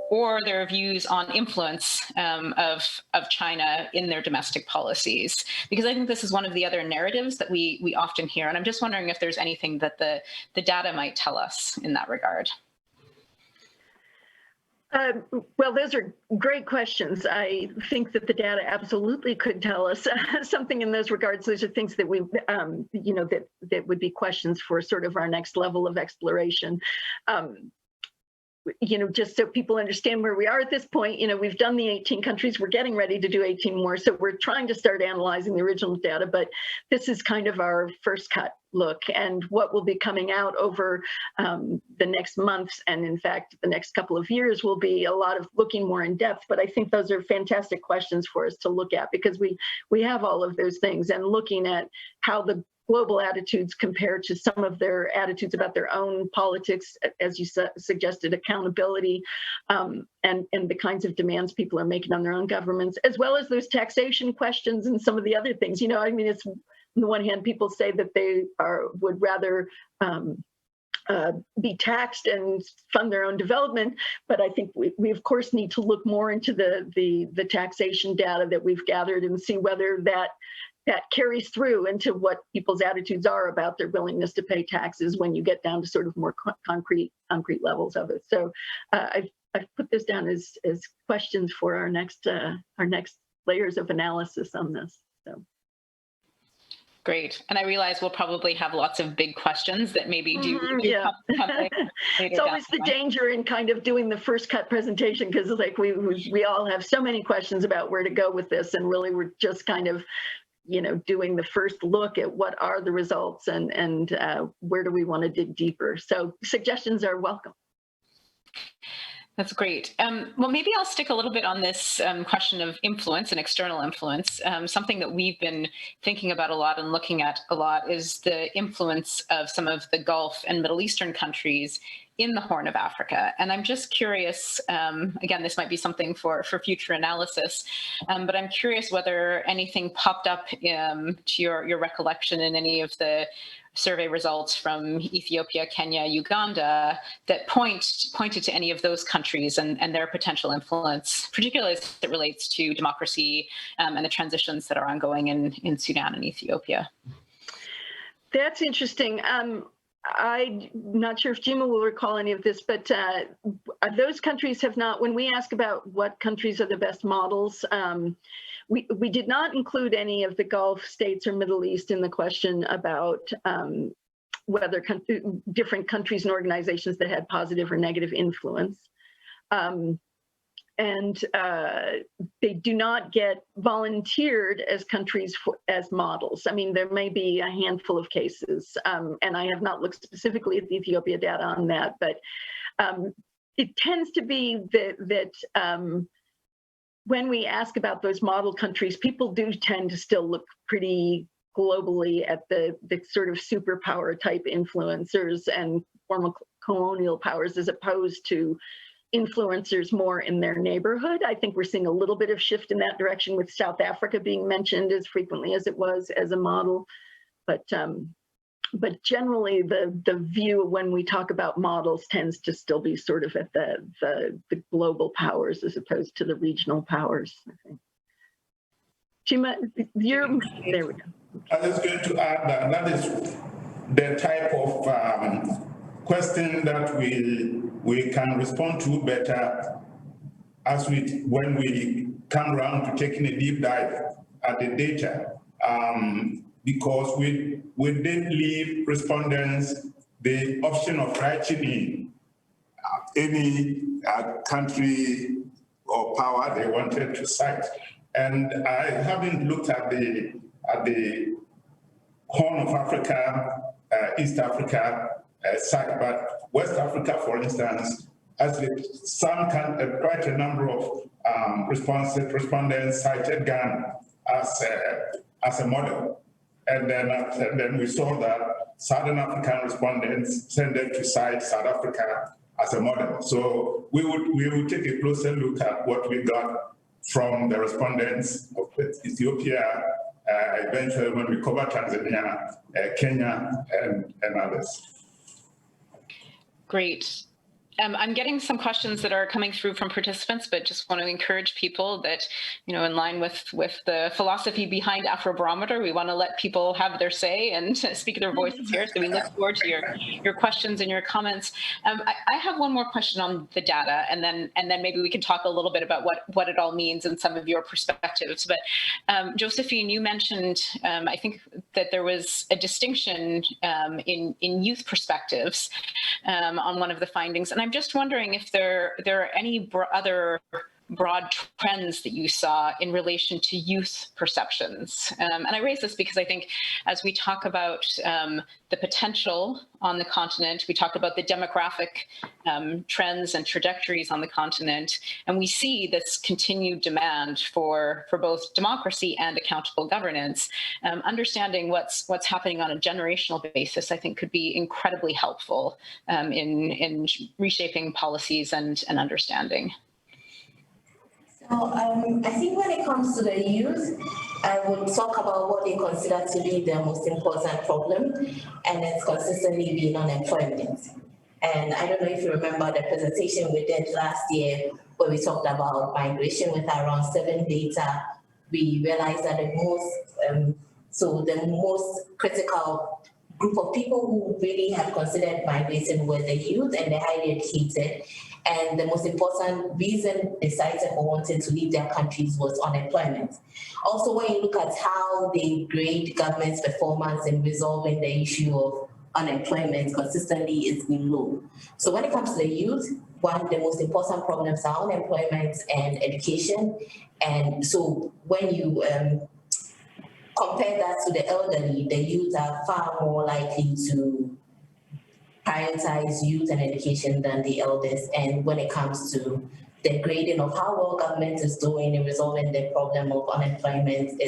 [SPEAKER 3] or their views on influence of China in their domestic policies. Because I think this is one of the other narratives that we often hear. And I'm just wondering if there's anything that the data might tell us in that regard.
[SPEAKER 6] Well, those are great questions. I think that the data absolutely could tell us something in those regards. Those are things that we, that would be questions for sort of our next level of exploration. Just so people understand where we are at this point, we've done the 18 countries, we're getting ready to do 18 more. So we're trying to start analyzing the original data, but this is kind of our first cut look, and what will be coming out over the next months, and in fact, the next couple of years will be a lot of looking more in depth. But I think those are fantastic questions for us to look at, because we have all of those things, and looking at how the global attitudes compare to some of their attitudes about their own politics, as you suggested, accountability, and the kinds of demands people are making on their own governments, as well as those taxation questions and some of the other things. It's on the one hand, people say that they would rather be taxed and fund their own development, but I think we of course need to look more into the taxation data that we've gathered and see whether that carries through into what people's attitudes are about their willingness to pay taxes when you get down to sort of more concrete levels of it. So I've put this down as questions for our next layers of analysis on this. So.
[SPEAKER 3] Great. And I realize we'll probably have lots of big questions that maybe do come later.
[SPEAKER 6] It's always the danger in kind of doing the first cut presentation, because like we all have so many questions about where to go with this, and really we're just kind of doing the first look at what are the results and where do we want to dig deeper. So suggestions are welcome.
[SPEAKER 3] That's great. Well, maybe I'll stick a little bit on this question of influence and external influence. Something that we've been thinking about a lot and looking at a lot is the influence of some of the Gulf and Middle Eastern countries in the Horn of Africa. And I'm just curious, again, this might be something for future analysis, but I'm curious whether anything popped up to your recollection in any of the survey results from Ethiopia, Kenya, Uganda that pointed to any of those countries and their potential influence, particularly as it relates to democracy and the transitions that are ongoing in Sudan and Ethiopia.
[SPEAKER 6] That's interesting. I'm not sure if Jima will recall any of this, but those countries have not, when we ask about what countries are the best models, we did not include any of the Gulf states or Middle East in the question about whether different countries and organizations that had positive or negative influence. And they do not get volunteered as countries as models. I mean, there may be a handful of cases, and I have not looked specifically at the Ethiopia data on that, but it tends to be that when we ask about those model countries, people do tend to still look pretty globally at the sort of superpower type influencers and former colonial powers, as opposed to influencers more in their neighborhood. I think we're seeing a little bit of shift in that direction, with South Africa being mentioned as frequently as it was as a model. But generally, the view when we talk about models tends to still be sort of at the global powers as opposed to the regional powers, I think. Chima, there we go.
[SPEAKER 4] I was going to add that is the type of question that we can respond to better when we come around to taking a deep dive at the data, because we didn't leave respondents the option of writing in any country or power they wanted to cite. And I haven't looked at the Horn of Africa, East Africa site, but West Africa, for instance, actually quite a number of respondents cited Ghana as a model. And then we saw that Southern African respondents tended to cite South Africa as a model. So we would take a closer look at what we got from the respondents of Ethiopia, eventually when we cover Tanzania, Kenya, and others.
[SPEAKER 3] Great. I'm getting some questions that are coming through from participants, but just want to encourage people that, you know, in line with the philosophy behind Afrobarometer, we want to let people have their say and speak their voices here. So we look forward to your questions and your comments. I have one more question on the data, and then maybe we can talk a little bit about what it all means and some of your perspectives. But Josephine, you mentioned, I think that there was a distinction in youth perspectives on one of the findings, and I'm just wondering if there are any other broad trends that you saw in relation to youth perceptions. And I raise this because I think as we talk about the potential on the continent, we talk about the demographic trends and trajectories on the continent, and we see this continued demand for both democracy and accountable governance. Understanding what's happening on a generational basis, I think, could be incredibly helpful in reshaping policies and understanding.
[SPEAKER 5] So I think when it comes to the youth, I would talk about what they consider to be the most important problem, and it's consistently been unemployment. And I don't know if you remember the presentation we did last year where we talked about migration with around 7 data. We realized that the most critical group of people who really had considered migrating were the youth and the highly educated. And the most important reason they cited for wanting to leave their countries was unemployment. Also, when you look at how they grade government's performance in resolving the issue of unemployment, consistently it's been low. So when it comes to the youth, one of the most important problems are unemployment and education. And so when you compare that to the elderly, the youth are far more likely to prioritize youth and education than the elders. And when it comes to the grading of how well government is doing in resolving the problem of unemployment,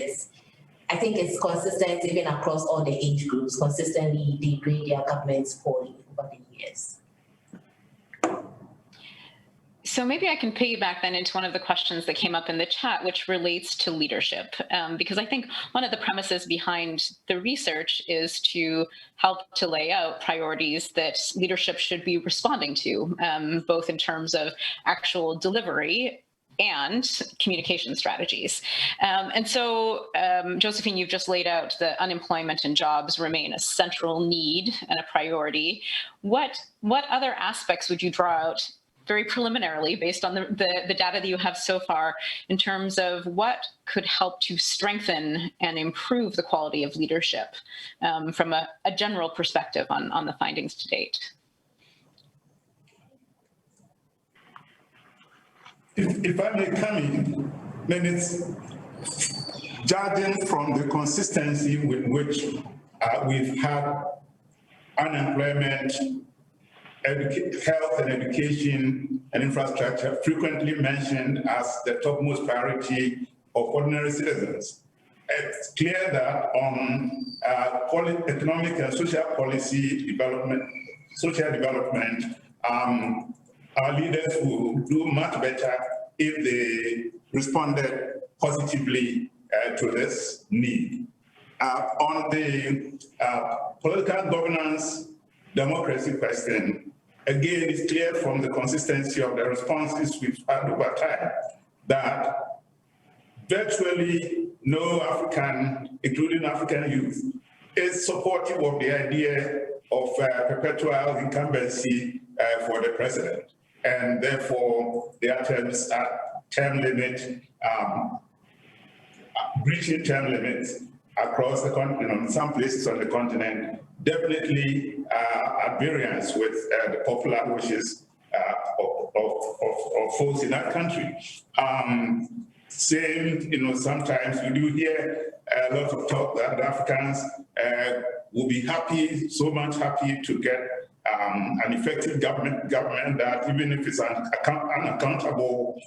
[SPEAKER 5] I think it's consistent even across all the age groups. Consistently, they grade their governments poorly over the years.
[SPEAKER 3] So maybe I can piggyback then into one of the questions that came up in the chat, which relates to leadership, because I think one of the premises behind the research is to help to lay out priorities that leadership should be responding to, both in terms of actual delivery and communication strategies. And so, Josephine, you've just laid out that unemployment and jobs remain a central need and a priority. What other aspects would you draw out very preliminarily, based on the data that you have so far, in terms of what could help to strengthen and improve the quality of leadership from a general perspective on the findings to date?
[SPEAKER 4] If I may come in, then it's judging from the consistency with which we've had unemployment, health and education and infrastructure frequently mentioned as the topmost priority of ordinary citizens. It's clear that on economic and social policy development, our leaders will do much better if they responded positively to this need. On the political governance democracy question, again, it's clear from the consistency of the responses we've had over time that virtually no African, including African youth, is supportive of the idea of perpetual incumbency for the president. And therefore, their attempts at term limit, breaching term limits across the continent, in some places on the continent, definitely at variance with the popular wishes of folks in that country. Same, sometimes we do hear a lot of talk that the Africans will be happy, so much happy to get an effective government that even if it's unaccountable,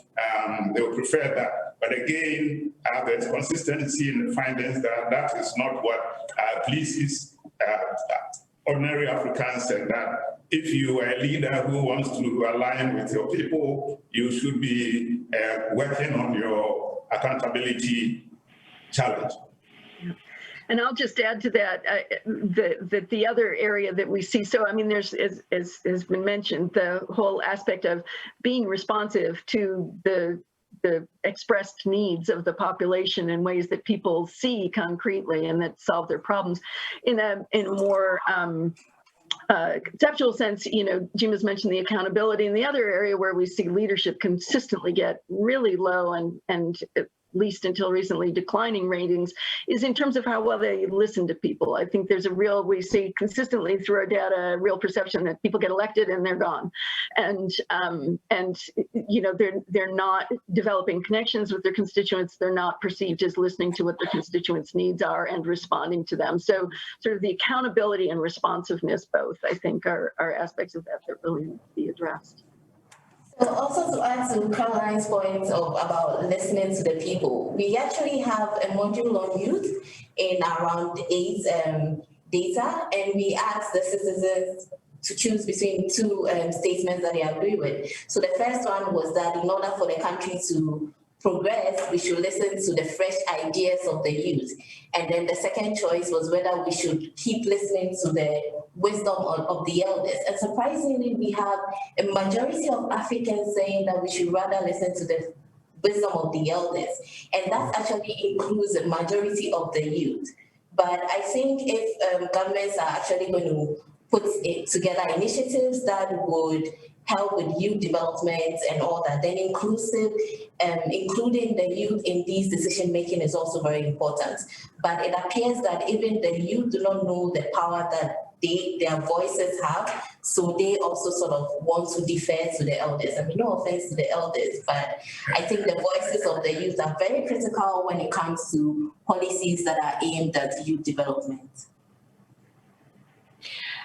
[SPEAKER 4] they will prefer that. But again, there's consistency in the findings that that is not what pleases ordinary Africans, and that if you are a leader who wants to align with your people, you should be working on your accountability challenge.
[SPEAKER 6] And I'll just add to that, that the other area that we see, so I mean, there's, as has been mentioned, the whole aspect of being responsive to the expressed needs of the population in ways that people see concretely and that solve their problems in a more conceptual sense. You know, Jim has mentioned the accountability, and the other area where we see leadership consistently get really low and at least until recently declining ratings is in terms of how well they listen to people. I think there's we see consistently through our data, a real perception that people get elected and they're gone. And you know, they're not developing connections with their constituents. They're not perceived as listening to what their constituents' needs are and responding to them. So sort of the accountability and responsiveness both, I think, are aspects of that really need to be addressed.
[SPEAKER 5] So also to add to Caroline's point about listening to the people, we actually have a module on youth in around 8 data, and we asked the citizens to choose between 2 statements that they agree with. So the first one was that in order for the country to progress, we should listen to the fresh ideas of the youth. And then the second choice was whether we should keep listening to the wisdom of the elders. And surprisingly, we have a majority of Africans saying that we should rather listen to the wisdom of the elders. And that actually includes the majority of the youth. But I think if governments are actually going to put together initiatives that would help with youth development and all that, then including the youth in these decision making is also very important. But it appears that even the youth do not know the power that their voices have, so they also sort of want to defer to the elders. I mean, no offense to the elders, but I think the voices of the youth are very critical when it comes to policies that are aimed at youth development.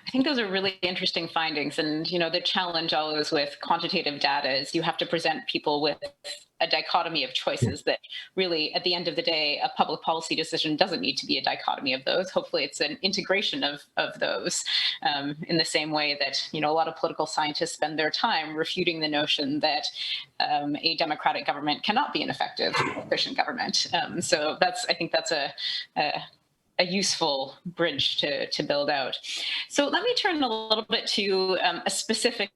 [SPEAKER 3] I think those are really interesting findings. And, you know, the challenge always with quantitative data is you have to present people with a dichotomy of choices that really, at the end of the day, a public policy decision doesn't need to be a dichotomy of those. Hopefully it's an integration of those, in the same way that, you know, a lot of political scientists spend their time refuting the notion that a democratic government cannot be an effective, efficient government. So I think that's a useful bridge to build out. So let me turn a little bit to a specific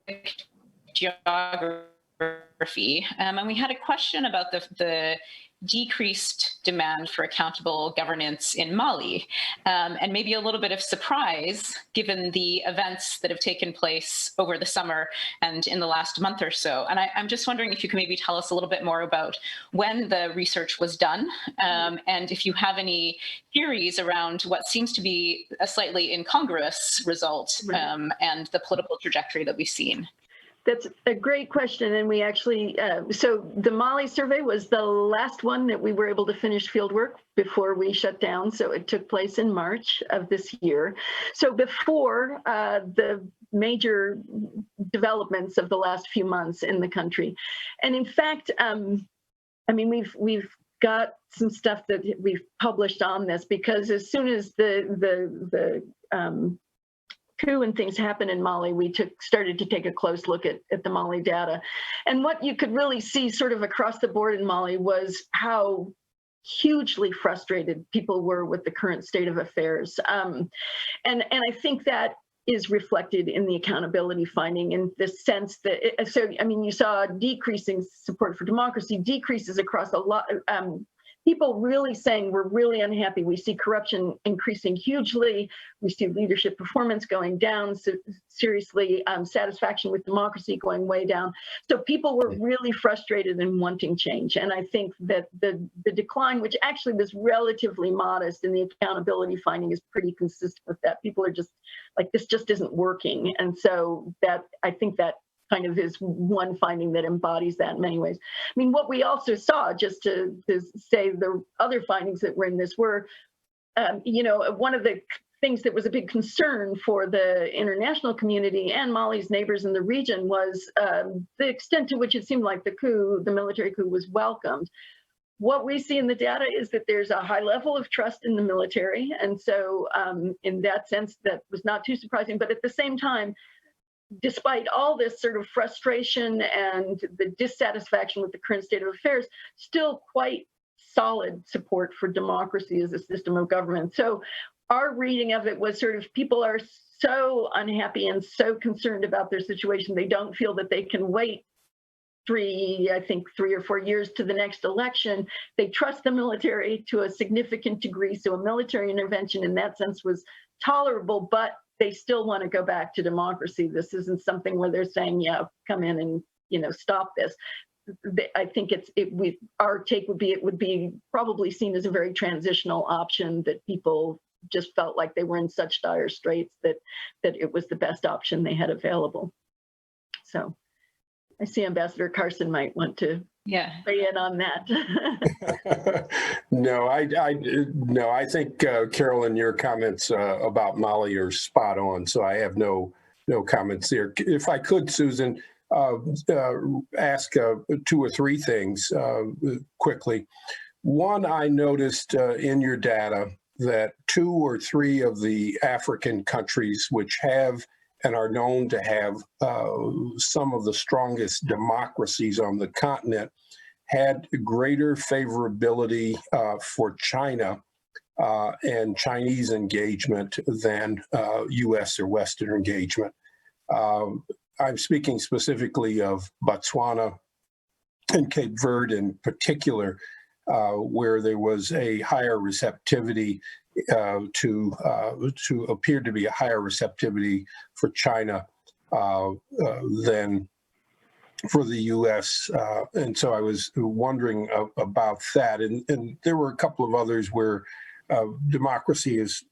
[SPEAKER 3] geography. And we had a question about the decreased demand for accountable governance in Mali, and maybe a little bit of surprise given the events that have taken place over the summer and in the last month or so. And I'm just wondering if you can maybe tell us a little bit more about when the research was done, and if you have any theories around what seems to be a slightly incongruous result, and the political trajectory that we've seen.
[SPEAKER 6] That's a great question. And we actually, so the Mali survey was the last one that we were able to finish fieldwork before we shut down. So it took place in March of this year. So before the major developments of the last few months in the country. And in fact, I mean, we've got some stuff that we've published on this, because as soon as the coup and things happened in Mali, we started to take a close look at the Mali data. And what you could really see sort of across the board in Mali was how hugely frustrated people were with the current state of affairs. And I think that is reflected in the accountability finding, in the sense that, so I mean, you saw decreasing support for democracy, decreases across a lot, people really saying we're really unhappy. We see corruption increasing hugely. We see leadership performance going down seriously, satisfaction with democracy going way down. So people were really frustrated and wanting change. And I think that the decline, which actually was relatively modest in the accountability finding, is pretty consistent with that. People are just like, this just isn't working. And so that, I think that kind of is one finding that embodies that in many ways. I mean, what we also saw, just to say the other findings that were in this were, you know, one of the things that was a big concern for the international community and Mali's neighbors in the region was the extent to which it seemed like the military coup was welcomed. what we see in the data is that there's a high level of trust in the military. And so in that sense, that was not too surprising. But at the same time, despite all this sort of frustration and the dissatisfaction with the current state of affairs, still quite solid support for democracy as a system of government. So our reading of it was sort of people are so unhappy and so concerned about their situation, they don't feel that they can wait 3 or 4 years to the next election. They trust the military to a significant degree. So a military intervention in that sense was tolerable, but they still want to go back to democracy. This isn't something where they're saying, yeah, come in and, stop this. I think our take would be, it would be probably seen as a very transitional option that people just felt like they were in such dire straits that it was the best option they had available. So I see Ambassador Carson might want to weigh in on that.
[SPEAKER 1] No, I think Carolyn, your comments about Mali are spot on. So I have no comments there. If I could, Susan, ask 2 or 3 things quickly. One, I noticed in your data that 2 or 3 of the African countries which have and are known to have some of the strongest democracies on the continent had greater favorability for China and Chinese engagement than U.S. or Western engagement. I'm speaking specifically of Botswana and Cape Verde in particular, where there was a higher receptivity to appear to be a higher receptivity for China than for the U.S. And so I was wondering about that. And there were a couple of others where democracy is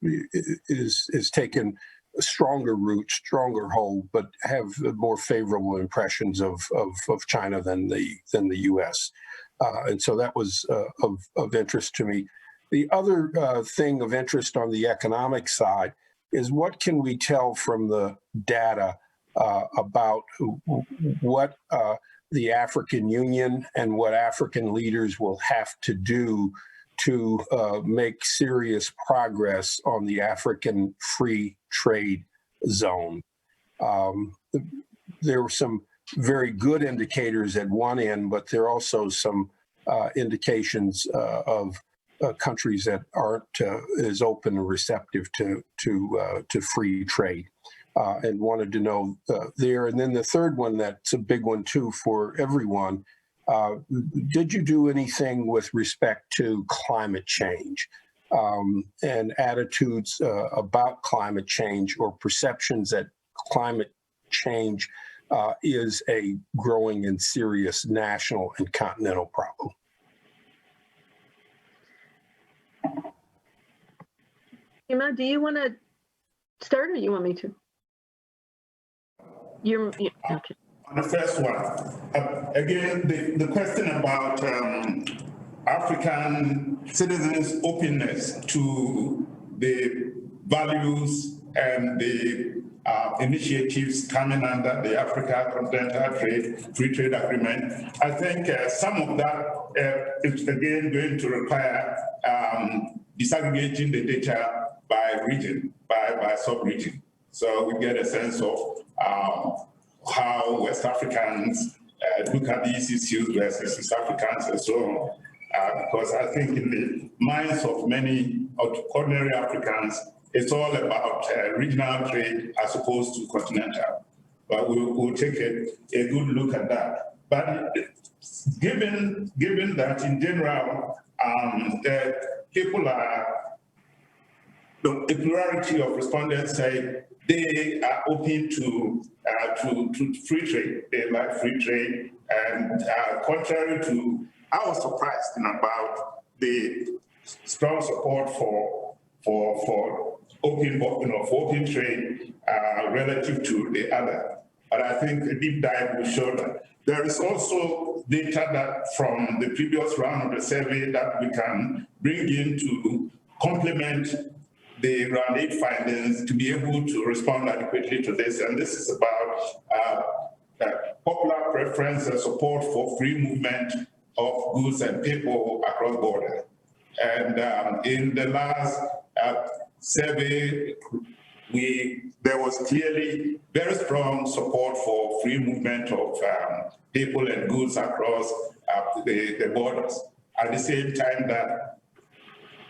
[SPEAKER 1] taken a stronger root, stronger hold, but have more favorable impressions of China than the U.S. And so that was of interest to me. The other thing of interest on the economic side is what can we tell from the data about what the African Union and what African leaders will have to do to make serious progress on the African free trade zone. There were some very good indicators at one end, but there are also some indications of countries that aren't as open and receptive to free trade, and wanted to know there. And then the third one, that's a big one too for everyone. Did you do anything with respect to climate change and attitudes about climate change or perceptions that climate change is a growing and serious national and continental problem?
[SPEAKER 6] Emma, do you want to start or you want me to? Okay.
[SPEAKER 4] On the first one, again, the question about African citizens' openness to the values and the initiatives coming under the Africa Continental Free Trade Agreement, I think some of that is again going to require disaggregating the data by region, by sub-region. So we get a sense of how West Africans look at these issues versus East Africans and so on. Because I think in the minds of many ordinary Africans, it's all about regional trade as opposed to continental. But we'll take a good look at that. But given that in general, people are, a plurality of respondents say they are open to free trade. They like free trade, and contrary to, I was surprised about the strong support for open trade relative to the other. But I think a deep dive will show that there is also data that from the previous round of the survey that we can bring in to complement the round 8 findings to be able to respond adequately to this. And this is about popular preference and support for free movement of goods and people across borders. And in the last survey, there was clearly very strong support for free movement of people and goods across the borders. At the same time that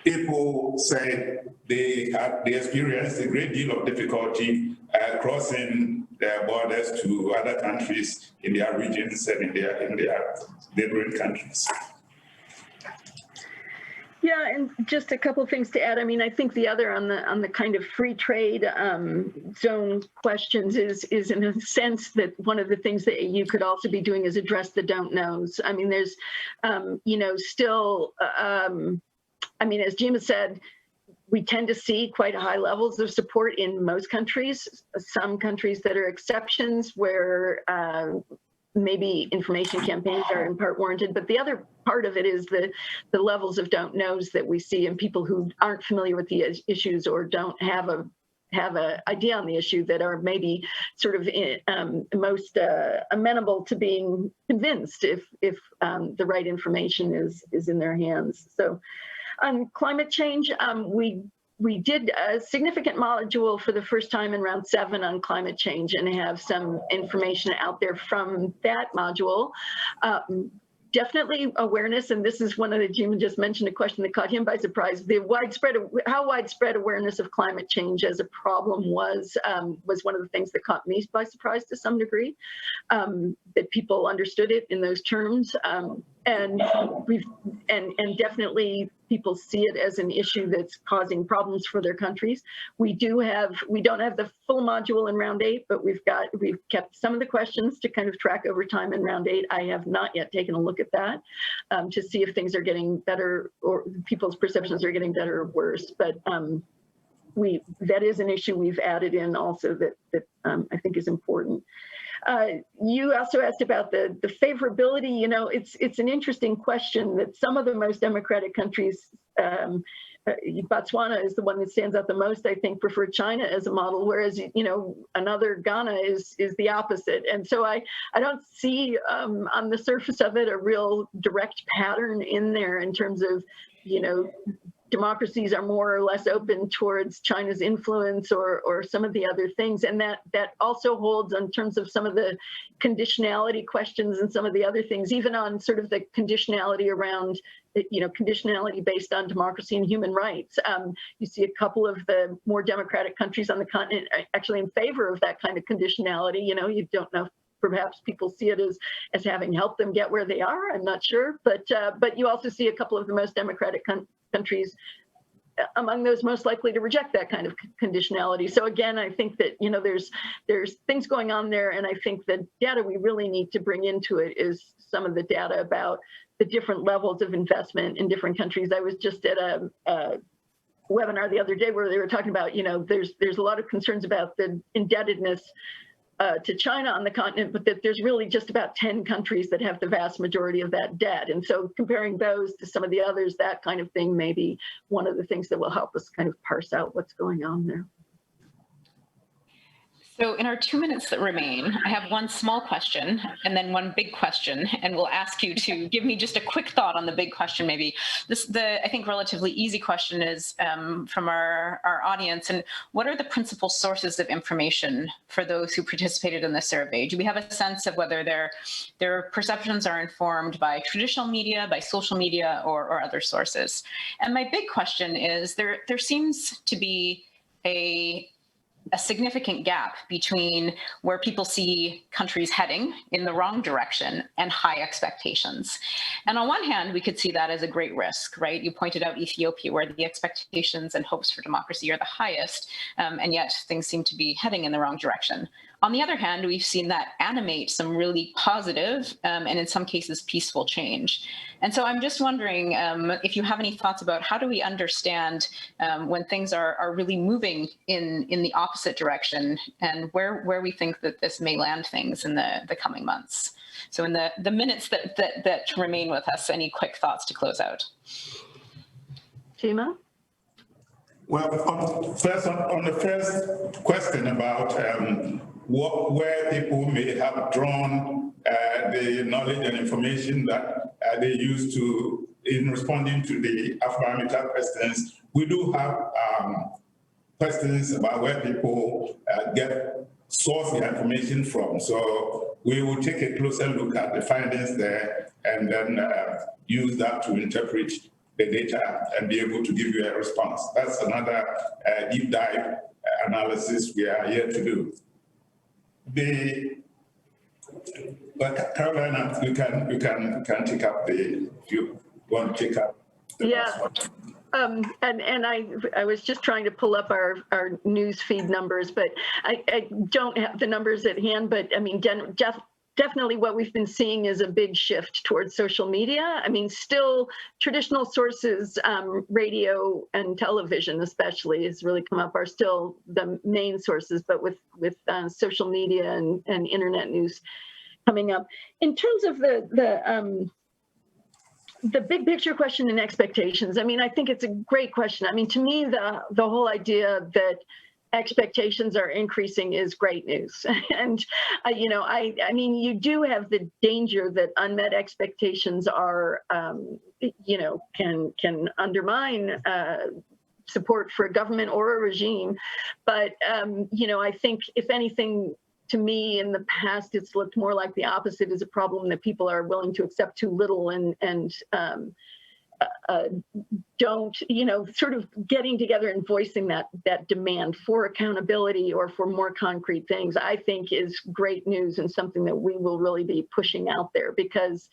[SPEAKER 4] people said they experienced a great deal of difficulty crossing their borders to other countries in their regions and in their neighboring countries.
[SPEAKER 6] Yeah, and just a couple of things to add. I mean, I think the other on the kind of free trade zone questions is in a sense that one of the things that you could also be doing is address the don't knows. I mean, there's, still, I mean, as Jima said, we tend to see quite high levels of support in most countries. Some countries that are exceptions where maybe information campaigns are in part warranted, but the other part of it is the levels of don't knows that we see in people who aren't familiar with the issues or don't have a idea on the issue that are maybe sort of most amenable to being convinced if the right information is in their hands. So on climate change, we did a significant module for the first time in round 7 on climate change and have some information out there from that module. Definitely awareness, and this is one of the, Jim just mentioned a question that caught him by surprise. How widespread awareness of climate change as a problem was one of the things that caught me by surprise to some degree. That people understood it in those terms, and definitely people see it as an issue that's causing problems for their countries. We don't have the full module in round 8, but we've kept some of the questions to kind of track over time in round 8. I have not yet taken a look at that to see if things are getting better or people's perceptions are getting better or worse. But that is an issue we've added in also that I think is important. You also asked about the favorability. You know, it's an interesting question that some of the most democratic countries, Botswana is the one that stands out the most, I think, prefer China as a model, whereas, another Ghana is the opposite. And so I don't see on the surface of it a real direct pattern in there in terms of, democracies are more or less open towards China's influence or some of the other things. And that also holds in terms of some of the conditionality questions and some of the other things, even on sort of the conditionality around, conditionality based on democracy and human rights. You see a couple of the more democratic countries on the continent actually in favor of that kind of conditionality. You don't know. Perhaps people see it as having helped them get where they are. I'm not sure, but you also see a couple of the most democratic countries among those most likely to reject that kind of conditionality. So again, I think that there's things going on there, and I think the data we really need to bring into it is some of the data about the different levels of investment in different countries. I was just at a webinar the other day where they were talking about there's a lot of concerns about the indebtedness to China on the continent, but that there's really just about 10 countries that have the vast majority of that debt. And so comparing those to some of the others, that kind of thing may be one of the things that will help us kind of parse out what's going on there.
[SPEAKER 3] So in our 2 minutes that remain, I have one small question and then one big question, and we'll ask you to give me just a quick thought on the big question maybe. I think, relatively easy question is from our audience, and what are the principal sources of information for those who participated in the survey? Do we have a sense of whether their perceptions are informed by traditional media, by social media, or other sources? And my big question is, there seems to be a significant gap between where people see countries heading in the wrong direction and high expectations. And on one hand, we could see that as a great risk, right? You pointed out Ethiopia, where the expectations and hopes for democracy are the highest, and yet things seem to be heading in the wrong direction. On the other hand, we've seen that animate some really positive and in some cases peaceful change. And so I'm just wondering if you have any thoughts about how do we understand when things are really moving in the opposite direction, and where we think that this may land things in the coming months. So in the minutes that remain with us, any quick thoughts to close out?
[SPEAKER 6] Jima?
[SPEAKER 4] Well, on the first question about where people may have drawn the knowledge and information that they use to, in responding to the Afrobarometer questions. We do have questions about where people source their information from. So we will take a closer look at the findings there and then use that to interpret the data and be able to give you a response. That's another deep dive analysis we are here to do. Carolina, you can take up if you want to take up the last one.
[SPEAKER 6] And I was just trying to pull up our news feed numbers, but I don't have the numbers at hand. But I mean, definitely what we've been seeing is a big shift towards social media. I mean, still traditional sources, radio and television especially has really come up, are still the main sources, but with social media and internet news coming up. In terms of the big picture question and expectations, I mean, I think it's a great question. I mean, to me, the whole idea that expectations are increasing is great news. And, you know, I mean, you do have the danger that unmet expectations are, you know, can undermine support for a government or a regime. But, you know, I think if anything, to me, in the past, it's looked more like the opposite is a problem, that people are willing to accept too little and don't, you know, sort of getting together and voicing that demand for accountability or for more concrete things, I think is great news and something that we will really be pushing out there because,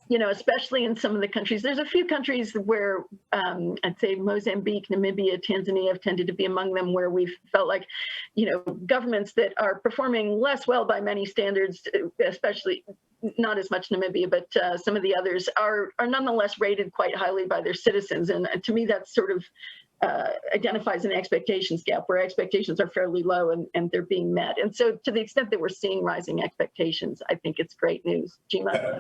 [SPEAKER 6] you know, especially in some of the countries, there's a few countries where I'd say Mozambique, Namibia, Tanzania have tended to be among them where we've felt like, you know, governments that are performing less well by many standards, especially not as much Namibia, but some of the others are nonetheless rated quite highly by their citizens. And to me, that sort of identifies an expectations gap where expectations are fairly low and they're being met. And so to the extent that we're seeing rising expectations, I think it's great news. Jima?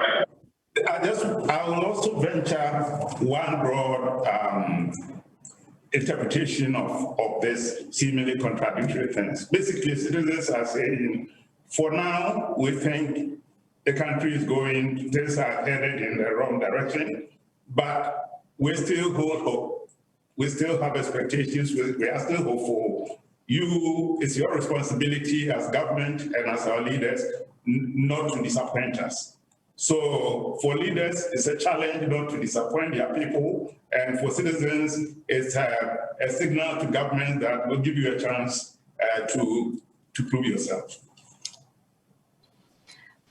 [SPEAKER 4] I will also venture one broad interpretation of this seemingly contradictory things. Basically, citizens are saying, for now, we think the country is things are headed in the wrong direction, but we still hold hope. We still have expectations. We are still hopeful. It's your responsibility as government and as our leaders not to disappoint us. So for leaders, it's a challenge not to disappoint their people. And for citizens, it's a signal to government that will give you a chance to prove yourself.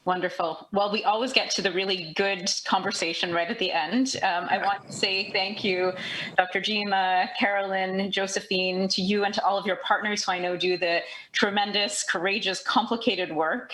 [SPEAKER 3] Wonderful. Well, we always get to the really good conversation right at the end. I want to say thank you, Dr. Jima, Carolyn, Josephine, to you and to all of your partners who I know do the tremendous, courageous, complicated work.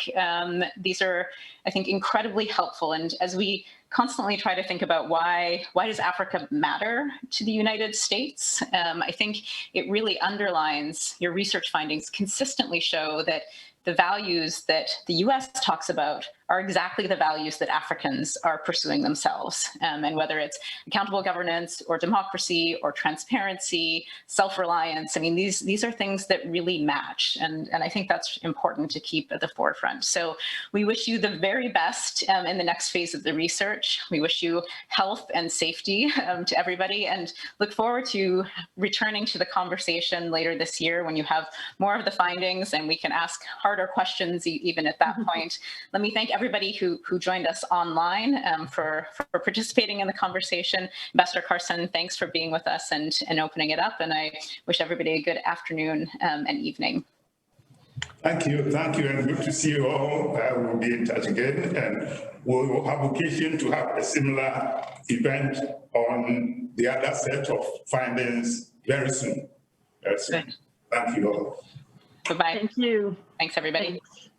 [SPEAKER 3] These are, I think, incredibly helpful. And as we constantly try to think about why does Africa matter to the United States, I think it really underlines your research findings consistently show that the values that the US talks about are exactly the values that Africans are pursuing themselves. And whether it's accountable governance or democracy or transparency, self-reliance, I mean, these are things that really match. And I think that's important to keep at the forefront. So we wish you the very best in the next phase of the research. We wish you health and safety to everybody and look forward to returning to the conversation later this year when you have more of the findings and we can ask harder questions even at that point. Let me thank everybody who joined us online for participating in the conversation. Ambassador Carson, thanks for being with us and opening it up. And I wish everybody a good afternoon and evening.
[SPEAKER 4] Thank you, and good to see you all. We'll be in touch again, and we'll have occasion to have a similar event on the other set of findings very soon. Thank you all.
[SPEAKER 3] Bye-bye.
[SPEAKER 6] Thank you.
[SPEAKER 3] Thanks, everybody.
[SPEAKER 6] Thanks.